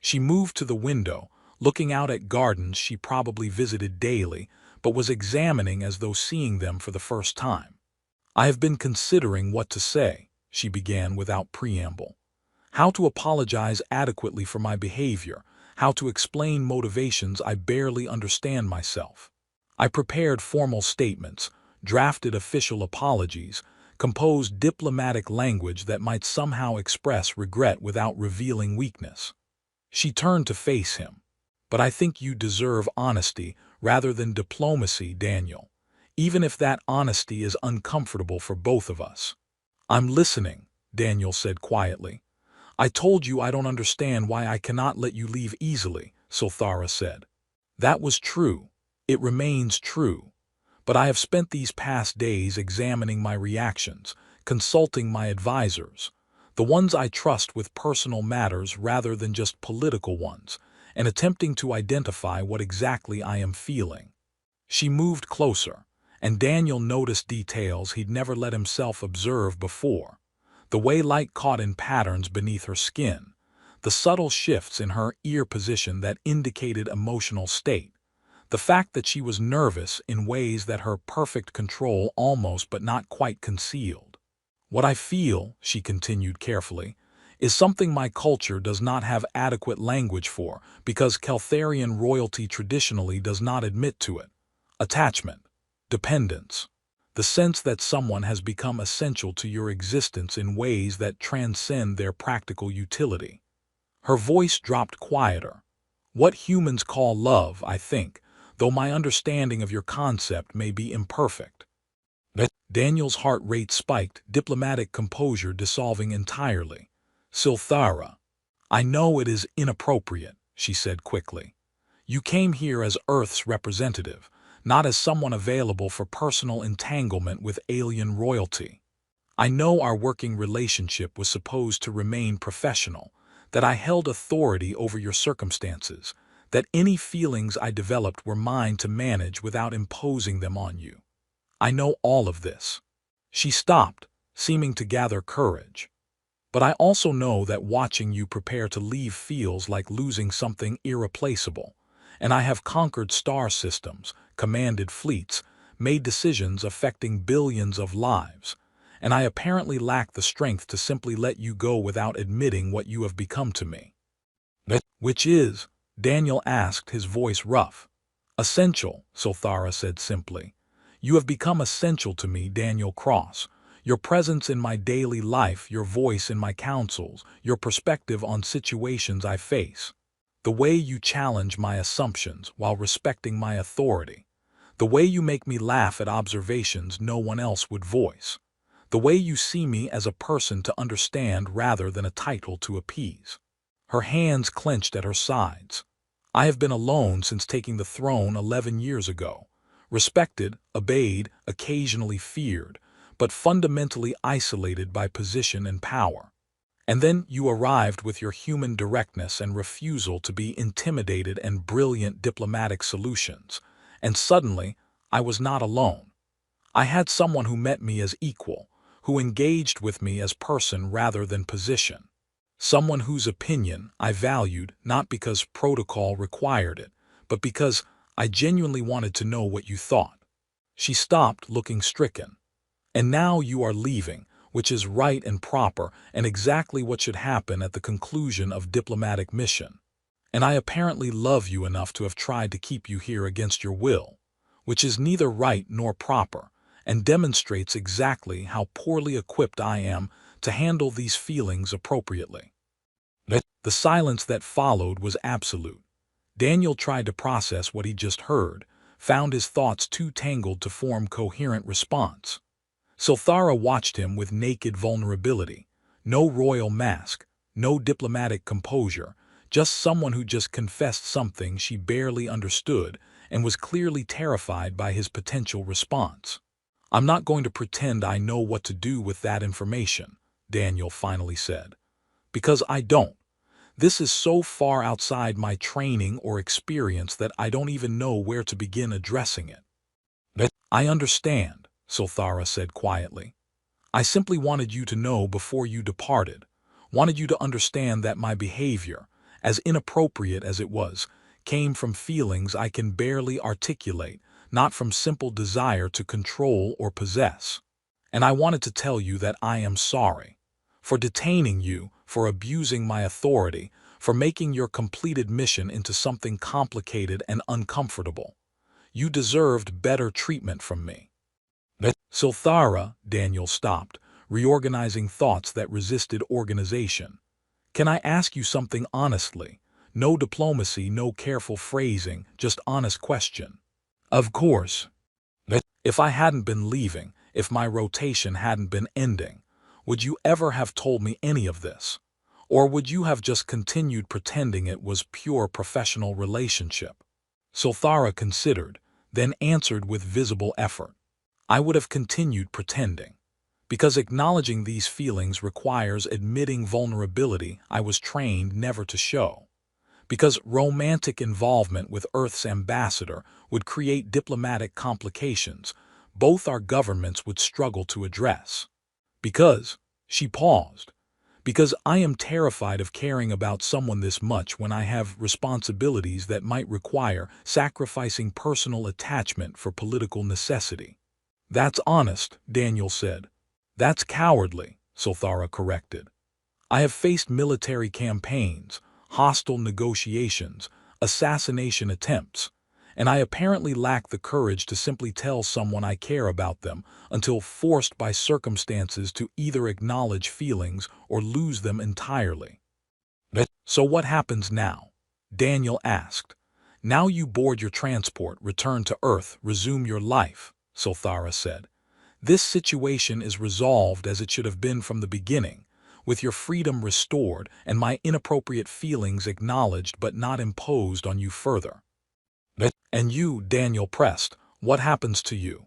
She moved to the window, looking out at gardens she probably visited daily, but was examining as though seeing them for the first time. "I have been considering what to say," she began without preamble. "How to apologize adequately for my behavior, how to explain motivations I barely understand myself. I prepared formal statements, drafted official apologies, composed diplomatic language that might somehow express regret without revealing weakness." She turned to face him. "But I think you deserve honesty rather than diplomacy, Daniel, even if that honesty is uncomfortable for both of us." "I'm listening," Daniel said quietly. "I told you I don't understand why I cannot let you leave easily," Silthara said. "That was true. It remains true. But I have spent these past days examining my reactions, consulting my advisors, the ones I trust with personal matters rather than just political ones, and attempting to identify what exactly I am feeling." She moved closer, and Daniel noticed details he'd never let himself observe before. The way light caught in patterns beneath her skin, the subtle shifts in her ear position that indicated emotional state, the fact that she was nervous in ways that her perfect control almost but not quite concealed. "What I feel," she continued carefully, "is something my culture does not have adequate language for because Keltharian royalty traditionally does not admit to it. Attachment, dependence, the sense that someone has become essential to your existence in ways that transcend their practical utility." Her voice dropped quieter. "What humans call love, I think, though my understanding of your concept may be imperfect." Daniel's heart rate spiked, diplomatic composure dissolving entirely. "Silthara, I know it is inappropriate," she said quickly. "You came here as Earth's representative, not as someone available for personal entanglement with alien royalty. I know our working relationship was supposed to remain professional, that I held authority over your circumstances, that any feelings I developed were mine to manage without imposing them on you. I know all of this." She stopped, seeming to gather courage. "But I also know that watching you prepare to leave feels like losing something irreplaceable, and I have conquered star systems, commanded fleets, made decisions affecting billions of lives, and I apparently lack the strength to simply let you go without admitting what you have become to me. Which is, Daniel asked, his voice rough. Essential, Sothara said simply. You have become essential to me, Daniel Cross. Your presence in my daily life, your voice in my counsels, your perspective on situations I face. The way you challenge my assumptions while respecting my authority. The way you make me laugh at observations no one else would voice. The way you see me as a person to understand rather than a title to appease. Her hands clenched at her sides. I have been alone since taking the throne 11 years ago. Respected, obeyed, occasionally feared, but fundamentally isolated by position and power. And then you arrived with your human directness and refusal to be intimidated and brilliant diplomatic solutions. And suddenly, I was not alone. I had someone who met me as equal, who engaged with me as person rather than position. Someone whose opinion I valued not because protocol required it, but because I genuinely wanted to know what you thought. She stopped, looking stricken. And now you are leaving, which is right and proper and exactly what should happen at the conclusion of diplomatic mission. And I apparently love you enough to have tried to keep you here against your will, which is neither right nor proper, and demonstrates exactly how poorly equipped I am to handle these feelings appropriately. The silence that followed was absolute. Daniel tried to process what he just heard, found his thoughts too tangled to form coherent response. Sothara watched him with naked vulnerability. No royal mask, no diplomatic composure, just someone who just confessed something she barely understood and was clearly terrified by his potential response. I'm not going to pretend I know what to do with that information, Daniel finally said. Because I don't. This is so far outside my training or experience that I don't even know where to begin addressing it. I understand, Sothara said quietly. I simply wanted you to know before you departed, wanted you to understand that my behavior, as inappropriate as it was, came from feelings I can barely articulate, not from simple desire to control or possess. And I wanted to tell you that I am sorry. For detaining you, for abusing my authority, for making your completed mission into something complicated and uncomfortable. You deserved better treatment from me. Sothara, Daniel stopped, reorganizing thoughts that resisted organization. Can I ask you something honestly? No diplomacy, no careful phrasing, just honest question. Of course. If I hadn't been leaving, if my rotation hadn't been ending, would you ever have told me any of this? Or would you have just continued pretending it was pure professional relationship? Sothara considered, then answered with visible effort. I would have continued pretending. Because acknowledging these feelings requires admitting vulnerability I was trained never to show. Because romantic involvement with Earth's ambassador would create diplomatic complications both our governments would struggle to address. Because, she paused, because I am terrified of caring about someone this much when I have responsibilities that might require sacrificing personal attachment for political necessity. That's honest, Daniel said. That's cowardly, Sothara corrected. I have faced military campaigns, hostile negotiations, assassination attempts, and I apparently lack the courage to simply tell someone I care about them until forced by circumstances to either acknowledge feelings or lose them entirely. So what happens now? Daniel asked. Now you board your transport, return to Earth, resume your life, Sothara said. This situation is resolved as it should have been from the beginning, with your freedom restored and my inappropriate feelings acknowledged but not imposed on you further. And you, Daniel pressed, what happens to you?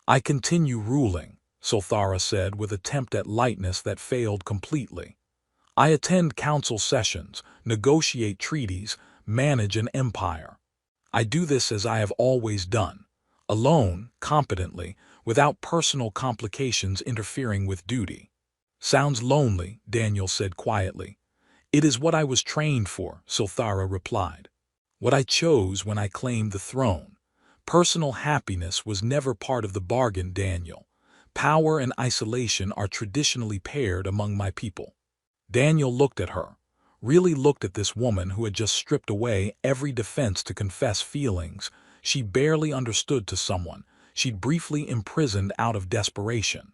I continue ruling, Sothara said with attempt at lightness that failed completely. I attend council sessions, negotiate treaties, manage an empire. I do this as I have always done, alone, competently, without personal complications interfering with duty. Sounds lonely, Daniel said quietly. It is what I was trained for, Sothara replied. What I chose when I claimed the throne. Personal happiness was never part of the bargain, Daniel. Power and isolation are traditionally paired among my people. Daniel looked at her, really looked at this woman who had just stripped away every defense to confess feelings she barely understood to someone she'd briefly imprisoned out of desperation,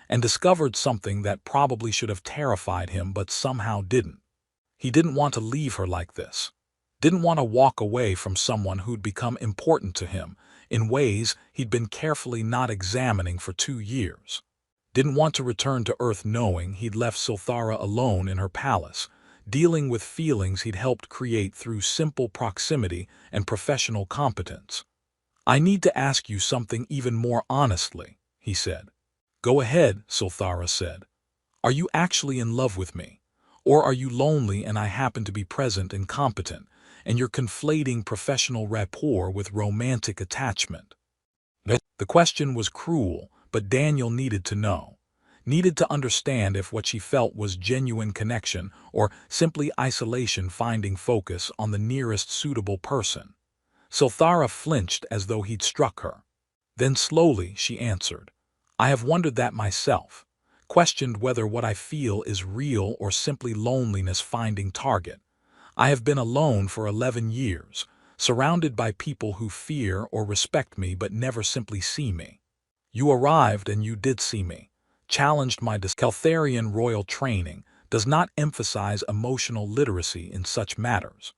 and discovered something that probably should have terrified him but somehow didn't. He didn't want to leave her like this. Didn't want to walk away from someone who'd become important to him in ways he'd been carefully not examining for 2 years. Didn't want to return to Earth knowing he'd left Silthara alone in her palace, dealing with feelings he'd helped create through simple proximity and professional competence. "I need to ask you something even more honestly," he said. "Go ahead," Silthara said. "Are you actually in love with me? Or are you lonely and I happen to be present and competent, and you're conflating professional rapport with romantic attachment?" The question was cruel, but Daniel needed to know. Needed to understand if what she felt was genuine connection or simply isolation finding focus on the nearest suitable person. Silthara flinched as though he'd struck her. Then slowly she answered, "I have wondered that myself, questioned whether what I feel is real or simply loneliness finding target. I have been alone for 11 years, surrounded by people who fear or respect me but never simply see me. You arrived and you did see me, challenged my Caltharian royal training does not emphasize emotional literacy in such matters.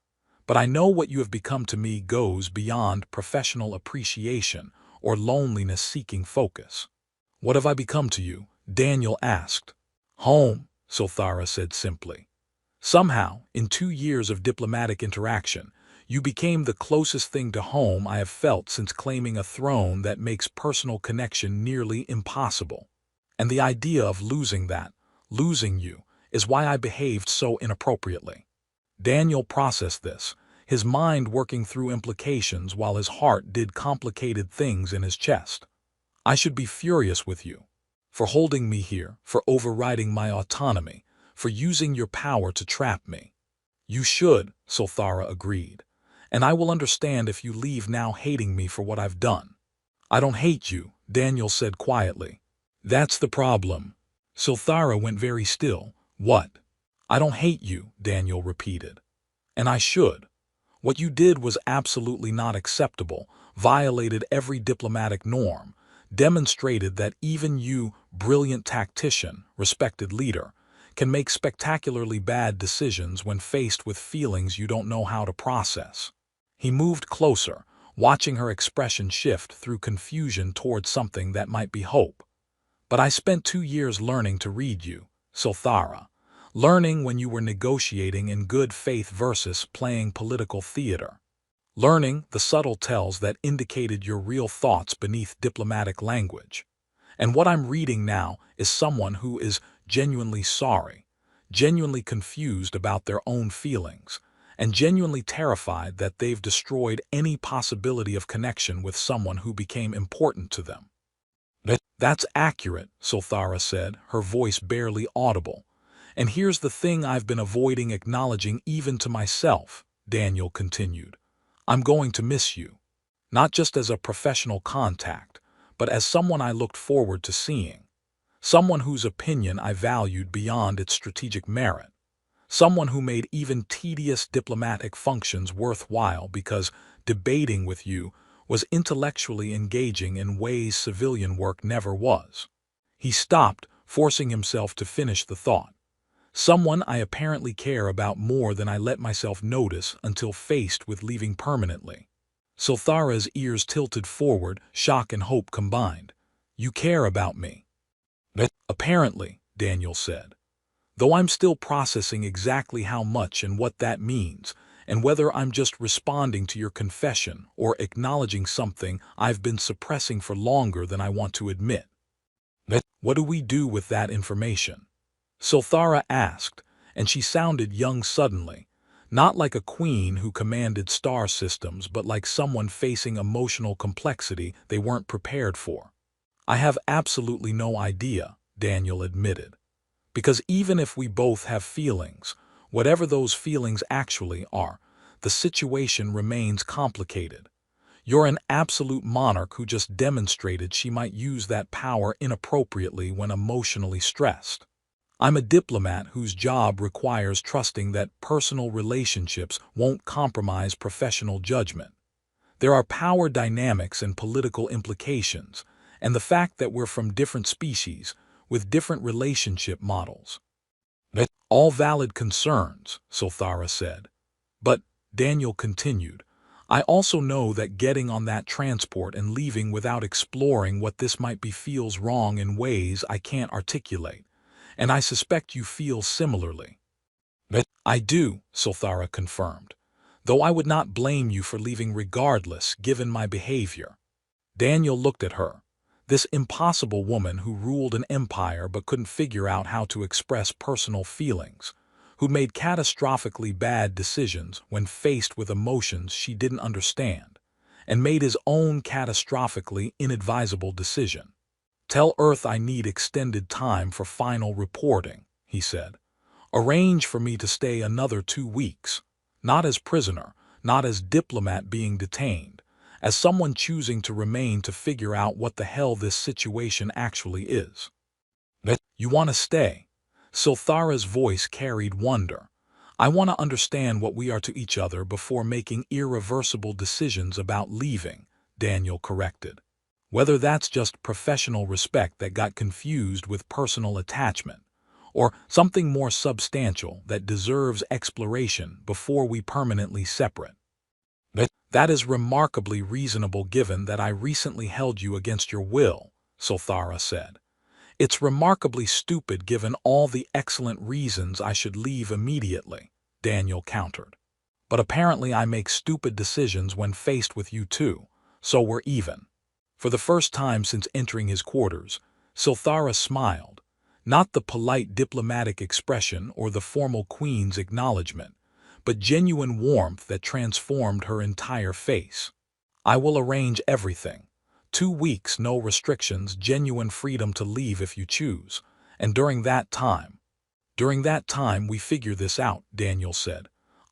But I know what you have become to me goes beyond professional appreciation or loneliness-seeking focus." "What have I become to you?" Daniel asked. "Home," Silthara said simply. "Somehow, in 2 years of diplomatic interaction, you became the closest thing to home I have felt since claiming a throne that makes personal connection nearly impossible. And the idea of losing that, losing you, is why I behaved so inappropriately." Daniel processed this, his mind working through implications while his heart did complicated things in his chest. "I should be furious with you. For holding me here, for overriding my autonomy, for using your power to trap me." "You should," Silthara agreed. "And I will understand if you leave now hating me for what I've done." "I don't hate you," Daniel said quietly. "That's the problem." Silthara went very still. "What?" "I don't hate you," Daniel repeated. "And I should. What you did was absolutely not acceptable, violated every diplomatic norm, demonstrated that even you, brilliant tactician, respected leader, can make spectacularly bad decisions when faced with feelings you don't know how to process." He moved closer, watching her expression shift through confusion towards something that might be hope. "But I spent 2 years learning to read you, Silthara. Learning when you were negotiating in good faith versus playing political theater. Learning the subtle tells that indicated your real thoughts beneath diplomatic language. And what I'm reading now is someone who is genuinely sorry, genuinely confused about their own feelings, and genuinely terrified that they've destroyed any possibility of connection with someone who became important to them." "That's accurate," Silthara said, her voice barely audible. "And here's the thing I've been avoiding acknowledging even to myself," Daniel continued. "I'm going to miss you. Not just as a professional contact, but as someone I looked forward to seeing. Someone whose opinion I valued beyond its strategic merit. Someone who made even tedious diplomatic functions worthwhile because debating with you was intellectually engaging in ways civilian work never was." He stopped, forcing himself to finish the thought. "Someone I apparently care about more than I let myself notice until faced with leaving permanently." Silthara's ears tilted forward, shock and hope combined. "You care about me?" "Apparently," Daniel said. "Though I'm still processing exactly how much and what that means, and whether I'm just responding to your confession or acknowledging something I've been suppressing for longer than I want to admit." "What do we do with that information?" Silthara asked, and she sounded young suddenly, not like a queen who commanded star systems but like someone facing emotional complexity they weren't prepared for. "I have absolutely no idea," Daniel admitted. "Because even if we both have feelings, whatever those feelings actually are, the situation remains complicated. You're an absolute monarch who just demonstrated she might use that power inappropriately when emotionally stressed. I'm a diplomat whose job requires trusting that personal relationships won't compromise professional judgment. There are power dynamics and political implications, and the fact that we're from different species, with different relationship models. All valid concerns, Sulthara said. But, Daniel continued, I also know that getting on that transport and leaving without exploring what this might be feels wrong in ways I can't articulate, and I suspect you feel similarly. I do, Sulthara confirmed, though I would not blame you for leaving regardless given my behavior. Daniel looked at her, this impossible woman who ruled an empire but couldn't figure out how to express personal feelings, who made catastrophically bad decisions when faced with emotions she didn't understand, and made his own catastrophically inadvisable decision. Tell Earth I need extended time for final reporting, he said. Arrange for me to stay another 2 weeks, not as prisoner, not as diplomat being detained, as someone choosing to remain to figure out what the hell this situation actually is. You want to stay? Sulthara's voice carried wonder. I want to understand what we are to each other before making irreversible decisions about leaving, Daniel corrected. Whether that's just professional respect that got confused with personal attachment, or something more substantial that deserves exploration before we permanently separate. That is remarkably reasonable given that I recently held you against your will, Sulthara said. It's remarkably stupid given all the excellent reasons I should leave immediately, Daniel countered. But apparently I make stupid decisions when faced with you too, so we're even. For the first time since entering his quarters, Sulthara smiled, not the polite diplomatic expression or the formal queen's acknowledgement, but genuine warmth that transformed her entire face. I will arrange everything. 2 weeks, no restrictions, genuine freedom to leave if you choose. And during that time we figure this out, Daniel said.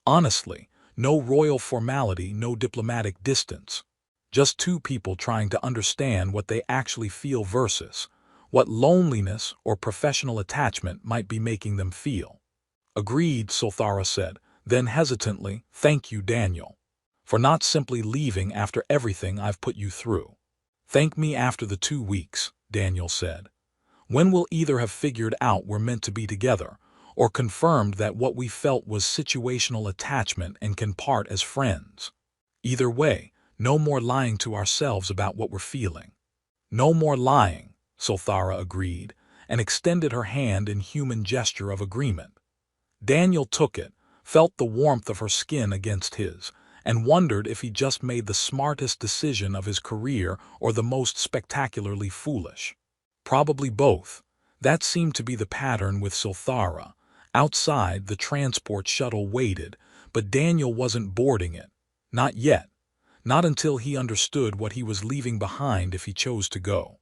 Honestly, no royal formality, no diplomatic distance. Just 2 people trying to understand what they actually feel versus what loneliness or professional attachment might be making them feel. Agreed, Sulthara said. Then hesitantly, thank you, Daniel, for not simply leaving after everything I've put you through. Thank me after the 2 weeks, Daniel said. When we'll either have figured out we're meant to be together, or confirmed that what we felt was situational attachment and can part as friends. Either way, no more lying to ourselves about what we're feeling. No more lying, Sulthara agreed, and extended her hand in human gesture of agreement. Daniel took it, felt the warmth of her skin against his, and wondered if he just made the smartest decision of his career or the most spectacularly foolish. Probably both. That seemed to be the pattern with Sulthara. Outside, the transport shuttle waited, but Daniel wasn't boarding it. Not yet. Not until he understood what he was leaving behind if he chose to go.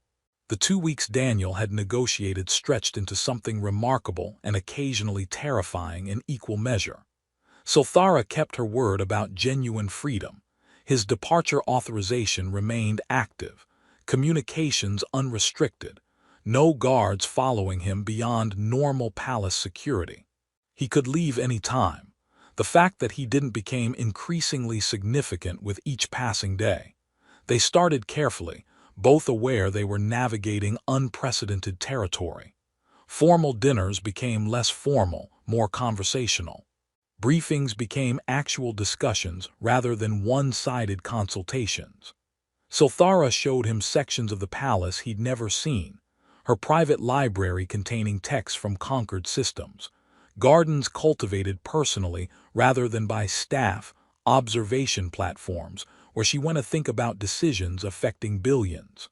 The 2 weeks Daniel had negotiated stretched into something remarkable and occasionally terrifying in equal measure. Sulthara kept her word about genuine freedom. His departure authorization remained active, communications unrestricted, no guards following him beyond normal palace security. He could leave any time. The fact that he didn't became increasingly significant with each passing day. They started carefully, both aware they were navigating unprecedented territory. Formal dinners became less formal, more conversational. Briefings became actual discussions rather than one-sided consultations. Sulthara showed him sections of the palace he'd never seen, her private library containing texts from conquered systems, gardens cultivated personally rather than by staff, observation platforms where she went to think about decisions affecting billions.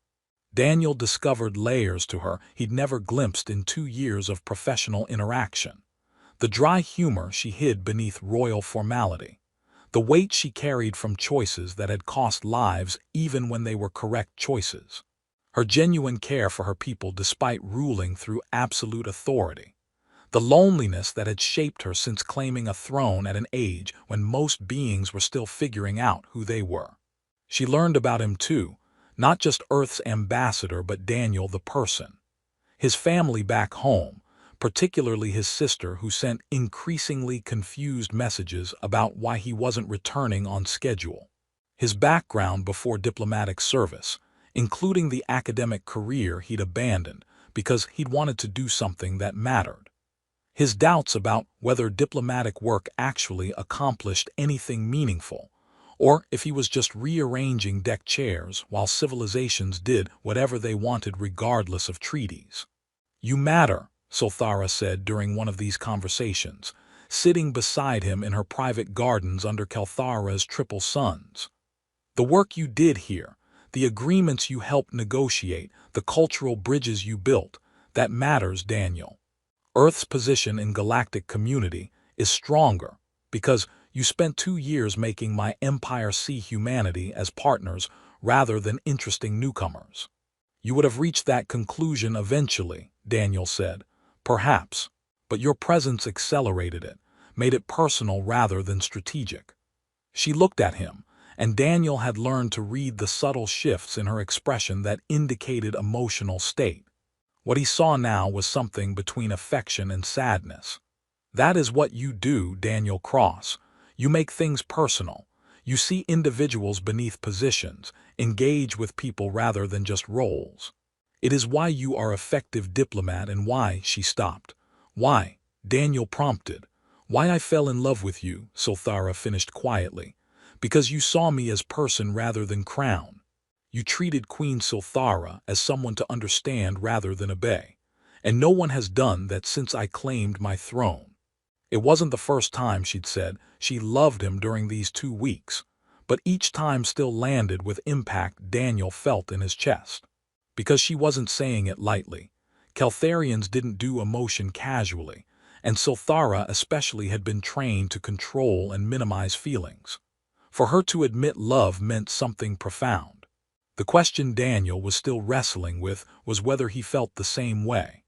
Daniel discovered layers to her he'd never glimpsed in 2 years of professional interaction. The dry humor she hid beneath royal formality. The weight she carried from choices that had cost lives even when they were correct choices. Her genuine care for her people despite ruling through absolute authority. The loneliness that had shaped her since claiming a throne at an age when most beings were still figuring out who they were. She learned about him too, not just Earth's ambassador but Daniel the person. His family back home, particularly his sister who sent increasingly confused messages about why he wasn't returning on schedule. His background before diplomatic service, including the academic career he'd abandoned because he'd wanted to do something that mattered. His doubts about whether diplomatic work actually accomplished anything meaningful, or if he was just rearranging deck chairs while civilizations did whatever they wanted regardless of treaties. "You matter," Sulthara said during one of these conversations, sitting beside him in her private gardens under Kalthara's triple suns. "The work you did here, the agreements you helped negotiate, the cultural bridges you built, that matters, Daniel. Earth's position in galactic community is stronger because you spent 2 years making my empire see humanity as partners rather than interesting newcomers." "You would have reached that conclusion eventually," Daniel said. "Perhaps. But your presence accelerated it, made it personal rather than strategic." She looked at him, and Daniel had learned to read the subtle shifts in her expression that indicated emotional state. What he saw now was something between affection and sadness. "That is what you do, Daniel Cross. You make things personal. You see individuals beneath positions, engage with people rather than just roles. It is why you are effective diplomat and why," she stopped. "Why," Daniel prompted. "Why I fell in love with you," Sulthara finished quietly. "Because you saw me as person rather than crown. You treated Queen Sulthara as someone to understand rather than obey. And no one has done that since I claimed my throne." It wasn't the first time she'd said she loved him during these 2 weeks, but each time still landed with impact Daniel felt in his chest. Because she wasn't saying it lightly. Kaltharians didn't do emotion casually, and Sulthara especially had been trained to control and minimize feelings. For her to admit love meant something profound. The question Daniel was still wrestling with was whether he felt the same way,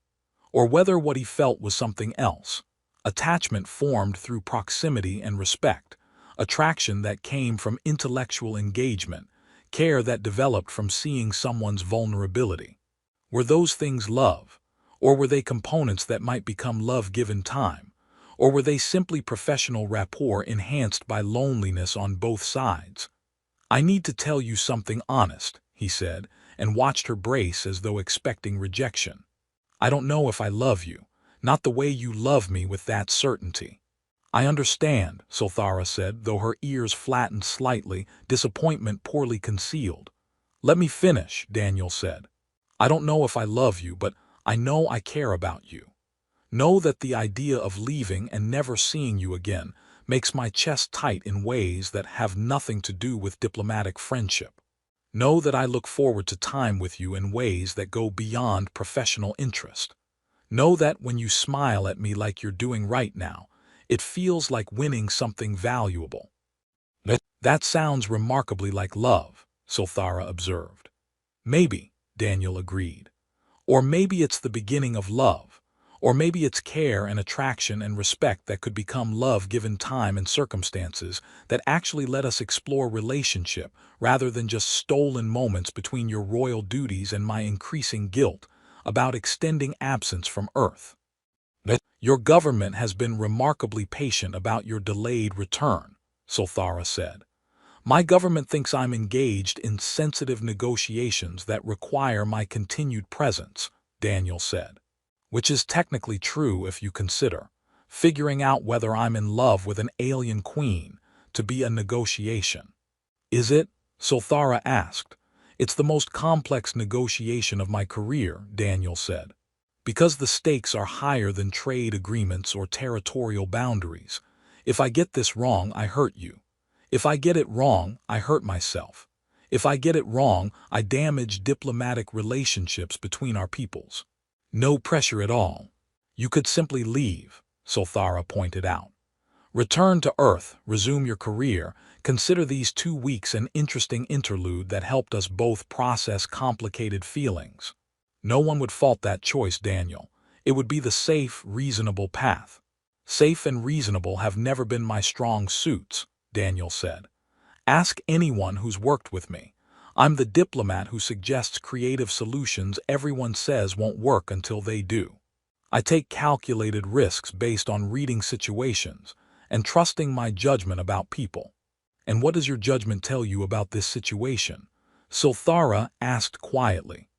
or whether what he felt was something else. Attachment formed through proximity and respect, attraction that came from intellectual engagement, care that developed from seeing someone's vulnerability. Were those things love? Or were they components that might become love given time? Or were they simply professional rapport enhanced by loneliness on both sides? "I need to tell you something honest," he said, and watched her brace as though expecting rejection. "I don't know if I love you, not the way you love me with that certainty." "I understand," Sulthara said, though her ears flattened slightly, disappointment poorly concealed. "Let me finish," Daniel said. "I don't know if I love you, but I know I care about you. Know that the idea of leaving and never seeing you again makes my chest tight in ways that have nothing to do with diplomatic friendship. Know that I look forward to time with you in ways that go beyond professional interest. Know that when you smile at me like you're doing right now, it feels like winning something valuable." "That sounds remarkably like love," Sulthara observed. "Maybe," Daniel agreed. "Or maybe it's the beginning of love. Or maybe it's care and attraction and respect that could become love given time and circumstances that actually let us explore relationship rather than just stolen moments between your royal duties and my increasing guilt about extending absence from Earth. Your government has been remarkably patient about your delayed return," Sulthara said. "My government thinks I'm engaged in sensitive negotiations that require my continued presence," Daniel said. "Which is technically true if you consider figuring out whether I'm in love with an alien queen to be a negotiation." "Is it?" Sulthara asked. "It's the most complex negotiation of my career," Daniel said. "Because the stakes are higher than trade agreements or territorial boundaries. If I get this wrong, I hurt you. If I get it wrong, I hurt myself. If I get it wrong, I damage diplomatic relationships between our peoples. No pressure at all. You could simply leave," Sulthara pointed out. "Return to Earth, resume your career, consider these 2 weeks an interesting interlude that helped us both process complicated feelings. No one would fault that choice, Daniel. It would be the safe, reasonable path." "Safe and reasonable have never been my strong suits," Daniel said. Ask anyone who's worked with me. I'm the diplomat who suggests creative solutions everyone says won't work until they do. I take calculated risks based on reading situations and trusting my judgment about people. And what does your judgment tell you about this situation? Sulthara asked quietly.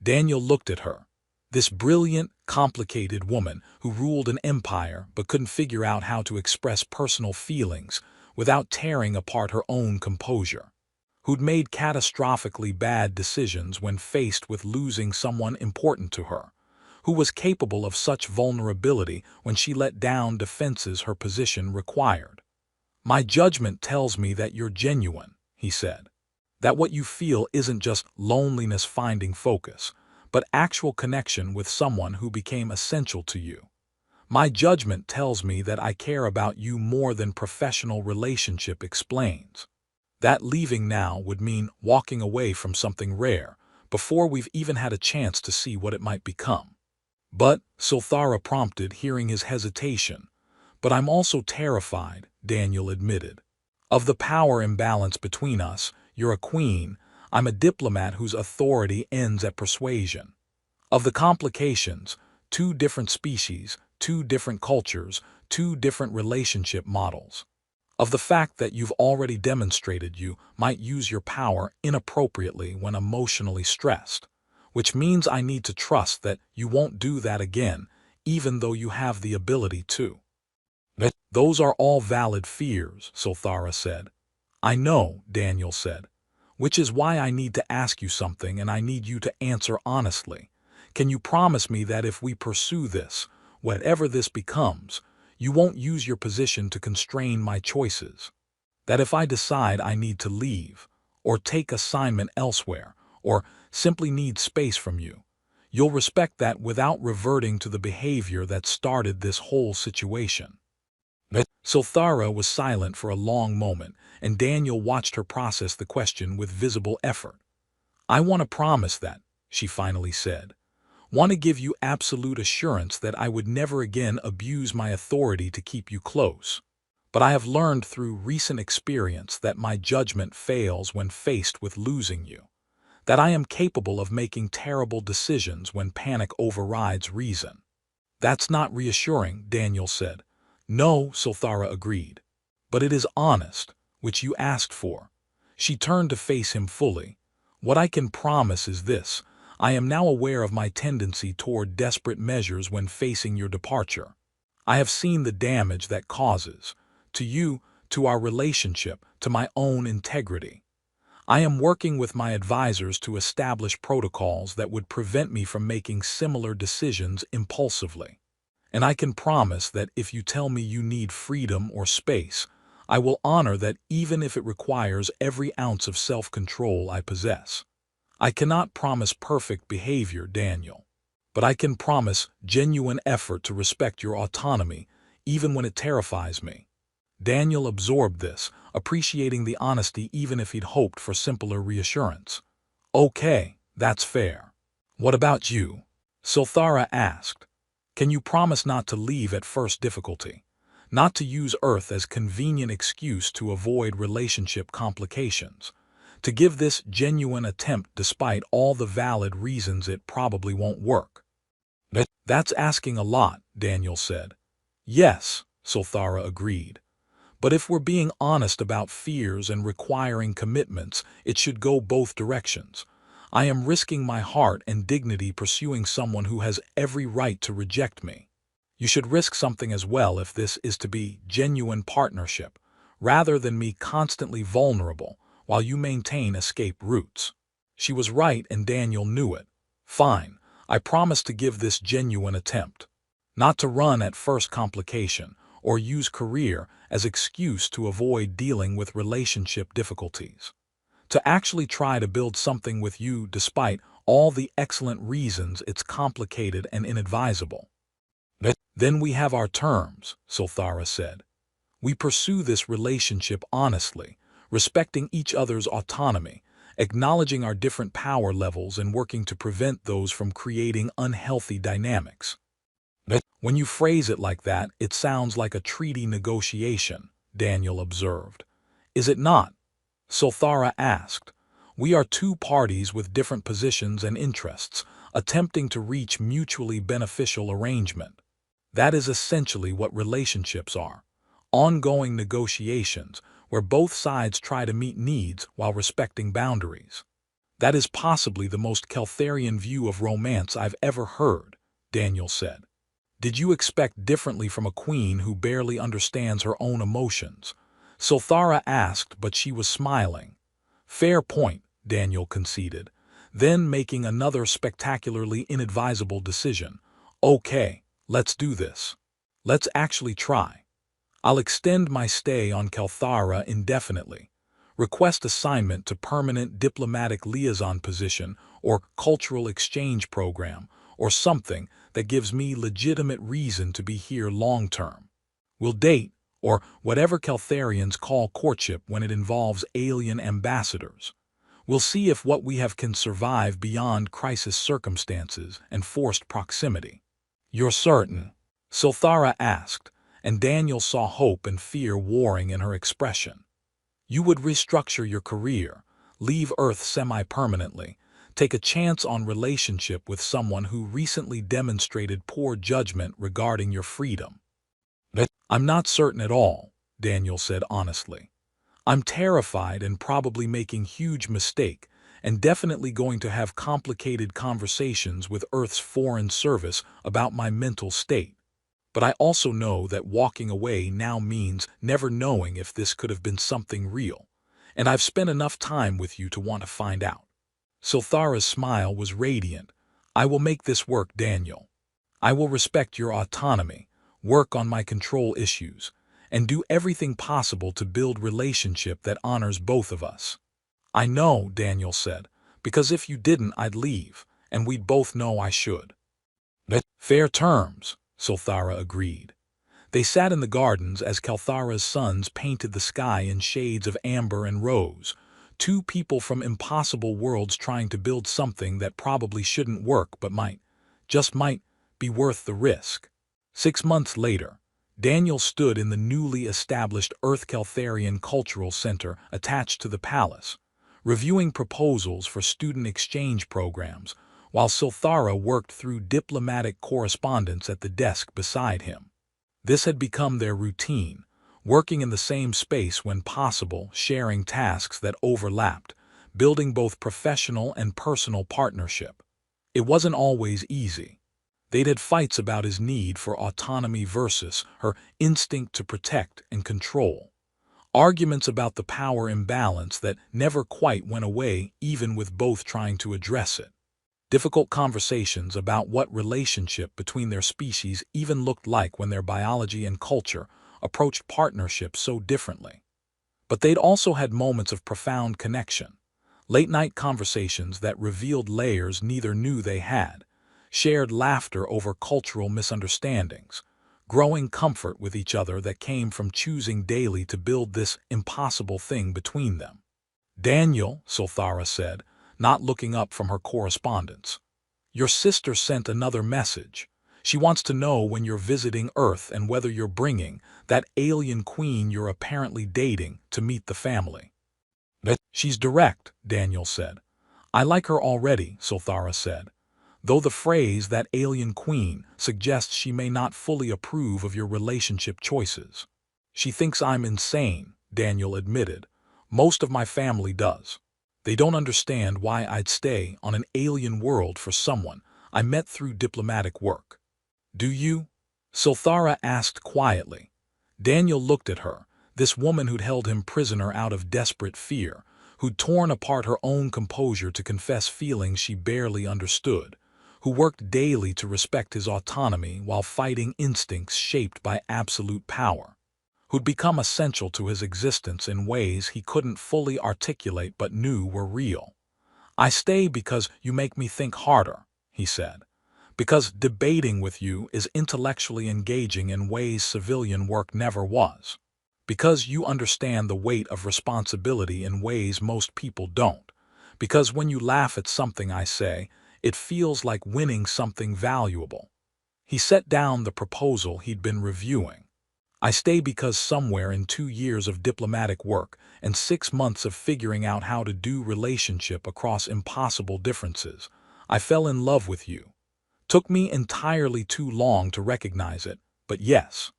Daniel looked at her. This brilliant, complicated woman who ruled an empire but couldn't figure out how to express personal feelings without tearing apart her own composure. Who'd made catastrophically bad decisions when faced with losing someone important to her. Who was capable of such vulnerability when she let down defenses her position required. My judgment tells me that you're genuine, he said. That what you feel isn't just loneliness finding focus, but actual connection with someone who became essential to you. My judgment tells me that I care about you more than professional relationship explains. That leaving now would mean walking away from something rare, before we've even had a chance to see what it might become. But, Sulthara prompted, hearing his hesitation. But I'm also terrified, Daniel admitted. Of the power imbalance between us. You're a queen, I'm a diplomat whose authority ends at persuasion. Of the complications, 2 different species, 2 different cultures, 2 different relationship models. Of the fact that you've already demonstrated you might use your power inappropriately when emotionally stressed, which means I need to trust that you won't do that again, even though you have the ability to. Those are all valid fears, Sulthara said. I know, Daniel said, which is why I need to ask you something and I need you to answer honestly. Can you promise me that if we pursue this, whatever this becomes, you won't use your position to constrain my choices? That if I decide I need to leave, or take assignment elsewhere, or simply need space from you, you'll respect that without reverting to the behavior that started this whole situation. Sulthara was silent for a long moment, and Daniel watched her process the question with visible effort. I want to promise that, she finally said. Want to give you absolute assurance that I would never again abuse my authority to keep you close. But I have learned through recent experience that my judgment fails when faced with losing you. That I am capable of making terrible decisions when panic overrides reason. That's not reassuring, Daniel said. No, Sulthara agreed. But it is honest, which you asked for. She turned to face him fully. What I can promise is this. I am now aware of my tendency toward desperate measures when facing your departure. I have seen the damage that causes. To you, to our relationship, to my own integrity. I am working with my advisors to establish protocols that would prevent me from making similar decisions impulsively. And I can promise that if you tell me you need freedom or space, I will honor that even if it requires every ounce of self-control I possess. I cannot promise perfect behavior, Daniel, but I can promise genuine effort to respect your autonomy, even when it terrifies me. Daniel absorbed this, appreciating the honesty even if he'd hoped for simpler reassurance. Okay, that's fair. What about you? Sulthara asked. Can you promise not to leave at first difficulty? Not to use Earth as convenient excuse to avoid relationship complications? To give this genuine attempt despite all the valid reasons it probably won't work? That's asking a lot, Daniel said. Yes, Sulthara agreed. But if we're being honest about fears and requiring commitments, it should go both directions. I am risking my heart and dignity pursuing someone who has every right to reject me. You should risk something as well if this is to be genuine partnership, rather than me constantly vulnerable while you maintain escape routes. She was right and Daniel knew it. Fine, I promise to give this genuine attempt. Not to run at first complication or use career as excuse to avoid dealing with relationship difficulties. To actually try to build something with you despite all the excellent reasons it's complicated and inadvisable. Then we have our terms, Sulthara said. We pursue this relationship honestly, respecting each other's autonomy, acknowledging our different power levels and working to prevent those from creating unhealthy dynamics. When you phrase it like that, it sounds like a treaty negotiation, Daniel observed. Is it not? Sulthara asked. We are two parties with different positions and interests, attempting to reach mutually beneficial arrangement. That is essentially what relationships are. Ongoing negotiations, where both sides try to meet needs while respecting boundaries. That is possibly the most Keltharian view of romance I've ever heard, Daniel said. Did you expect differently from a queen who barely understands her own emotions? Sulthara asked, but she was smiling. Fair point, Daniel conceded, then making another spectacularly inadvisable decision. Okay, let's do this. Let's actually try. I'll extend my stay on Kelthara indefinitely. Request assignment to permanent diplomatic liaison position or cultural exchange program or something that gives me legitimate reason to be here long-term. We'll date, or whatever Keltharians call courtship when it involves alien ambassadors. We'll see if what we have can survive beyond crisis circumstances and forced proximity. You're certain? Sulthara asked, and Daniel saw hope and fear warring in her expression. You would restructure your career, leave Earth semi-permanently, take a chance on relationship with someone who recently demonstrated poor judgment regarding your freedom. I'm not certain at all, Daniel said honestly. I'm terrified and probably making huge mistake, and definitely going to have complicated conversations with Earth's Foreign Service about my mental state. But I also know that walking away now means never knowing if this could have been something real, and I've spent enough time with you to want to find out. Sulthara's smile was radiant. I will make this work, Daniel. I will respect your autonomy, work on my control issues, and do everything possible to build relationship that honors both of us. I know, Daniel said, because if you didn't, I'd leave, and we'd both know I should. Fair terms, Sulthara agreed. They sat in the gardens as Kelthara's suns painted the sky in shades of amber and rose, two people from impossible worlds trying to build something that probably shouldn't work but might, just might, be worth the risk. 6 months later, Daniel stood in the newly established Earth Keltharian Cultural Center attached to the palace, reviewing proposals for student exchange programs, while Sulthara worked through diplomatic correspondence at the desk beside him. This had become their routine, working in the same space when possible, sharing tasks that overlapped, building both professional and personal partnership. It wasn't always easy. They'd had fights about his need for autonomy versus her instinct to protect and control. Arguments about the power imbalance that never quite went away even with both trying to address it. Difficult conversations about what relationship between their species even looked like when their biology and culture approached partnership so differently. But they'd also had moments of profound connection, late-night conversations that revealed layers neither knew they had, shared laughter over cultural misunderstandings, growing comfort with each other that came from choosing daily to build this impossible thing between them. Daniel, Sulthara said, not looking up from her correspondence. Your sister sent another message. She wants to know when you're visiting Earth and whether you're bringing that alien queen you're apparently dating to meet the family. She's direct, Daniel said. I like her already, Sulthara said, though the phrase that alien queen suggests she may not fully approve of your relationship choices. She thinks I'm insane, Daniel admitted. Most of my family does. They don't understand why I'd stay on an alien world for someone I met through diplomatic work. Do you? Sulthara asked quietly. Daniel looked at her, this woman who'd held him prisoner out of desperate fear, who'd torn apart her own composure to confess feelings she barely understood, who worked daily to respect his autonomy while fighting instincts shaped by absolute power, who'd become essential to his existence in ways he couldn't fully articulate but knew were real. I stay because you make me think harder, he said, because debating with you is intellectually engaging in ways civilian work never was, because you understand the weight of responsibility in ways most people don't, because when you laugh at something I say, it feels like winning something valuable. He set down the proposal he'd been reviewing. I stay because somewhere in 2 years of diplomatic work and 6 months of figuring out how to do relationship across impossible differences, I fell in love with you. Took me entirely too long to recognize it, but yes.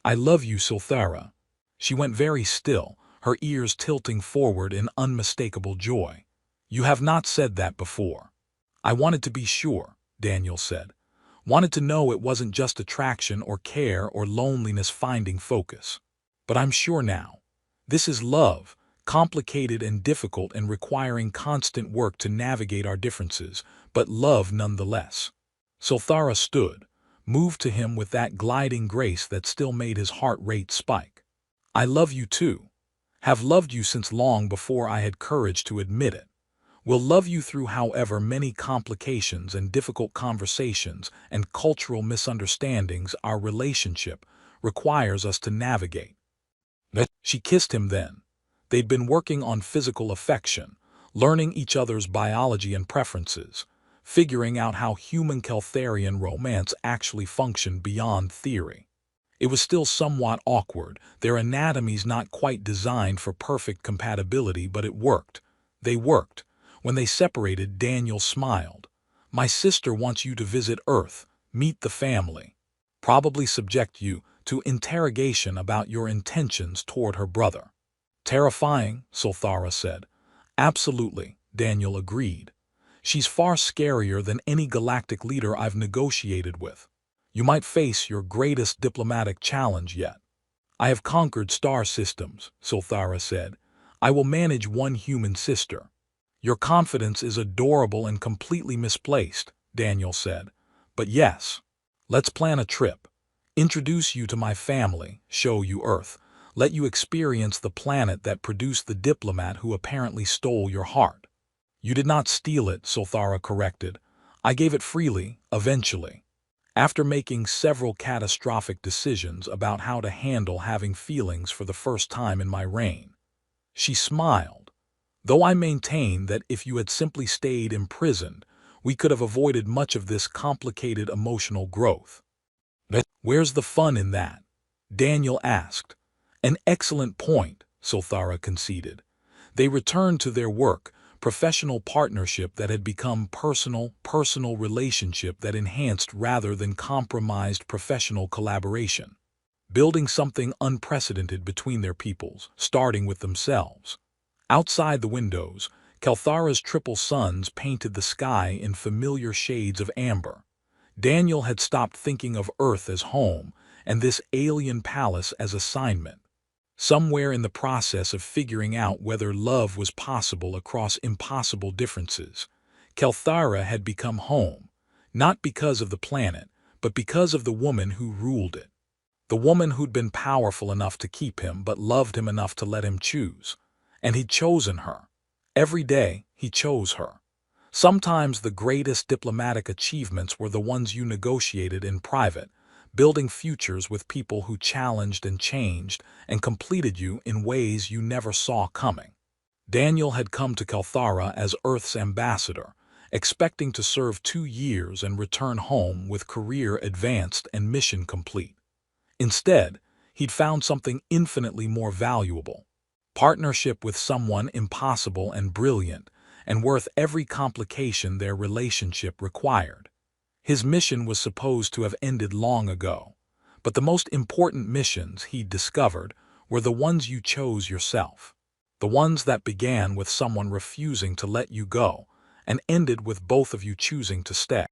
I love you, Sulthara. She went very still, her ears tilting forward in unmistakable joy. You have not said that before. I wanted to be sure, Daniel said. Wanted to know it wasn't just attraction or care or loneliness finding focus. But I'm sure now. This is love, complicated and difficult and requiring constant work to navigate our differences, but love nonetheless. Sulthara stood, moved to him with that gliding grace that still made his heart rate spike. I love you too. Have loved you since long before I had courage to admit it. Will love you through however many complications and difficult conversations and cultural misunderstandings our relationship requires us to navigate. She kissed him then. They'd been working on physical affection, learning each other's biology and preferences, figuring out how human Keltharian romance actually functioned beyond theory. It was still somewhat awkward, their anatomies not quite designed for perfect compatibility, but it worked. They worked. When they separated, Daniel smiled. My sister wants you to visit Earth, meet the family. Probably subject you to interrogation about your intentions toward her brother. Terrifying, Sulthara said. Absolutely, Daniel agreed. She's far scarier than any galactic leader I've negotiated with. You might face your greatest diplomatic challenge yet. I have conquered star systems, Sulthara said. I will manage one human sister. Your confidence is adorable and completely misplaced, Daniel said. But yes, let's plan a trip. Introduce you to my family, show you Earth, let you experience the planet that produced the diplomat who apparently stole your heart. You did not steal it, Sulthara corrected. I gave it freely, eventually. After making several catastrophic decisions about how to handle having feelings for the first time in my reign. She smiled. Though I maintain that if you had simply stayed imprisoned, we could have avoided much of this complicated emotional growth. Where's the fun in that? Daniel asked. An excellent point, Sulthara conceded. They returned to their work, professional partnership that had become personal relationship that enhanced rather than compromised professional collaboration. Building something unprecedented between their peoples, starting with themselves. Outside the windows, Kelthara's triple suns painted the sky in familiar shades of amber. Daniel had stopped thinking of Earth as home and this alien palace as assignment. Somewhere in the process of figuring out whether love was possible across impossible differences, Kelthara had become home, not because of the planet, but because of the woman who ruled it. The woman who'd been powerful enough to keep him but loved him enough to let him choose. And he'd chosen her. Every day, he chose her. Sometimes the greatest diplomatic achievements were the ones you negotiated in private, building futures with people who challenged and changed and completed you in ways you never saw coming. Daniel had come to Kelthara as Earth's ambassador, expecting to serve 2 years and return home with career advanced and mission complete. Instead, he'd found something infinitely more valuable. Partnership with someone impossible and brilliant, and worth every complication their relationship required. His mission was supposed to have ended long ago, but the most important missions he'd discovered were the ones you chose yourself. The ones that began with someone refusing to let you go and ended with both of you choosing to stay.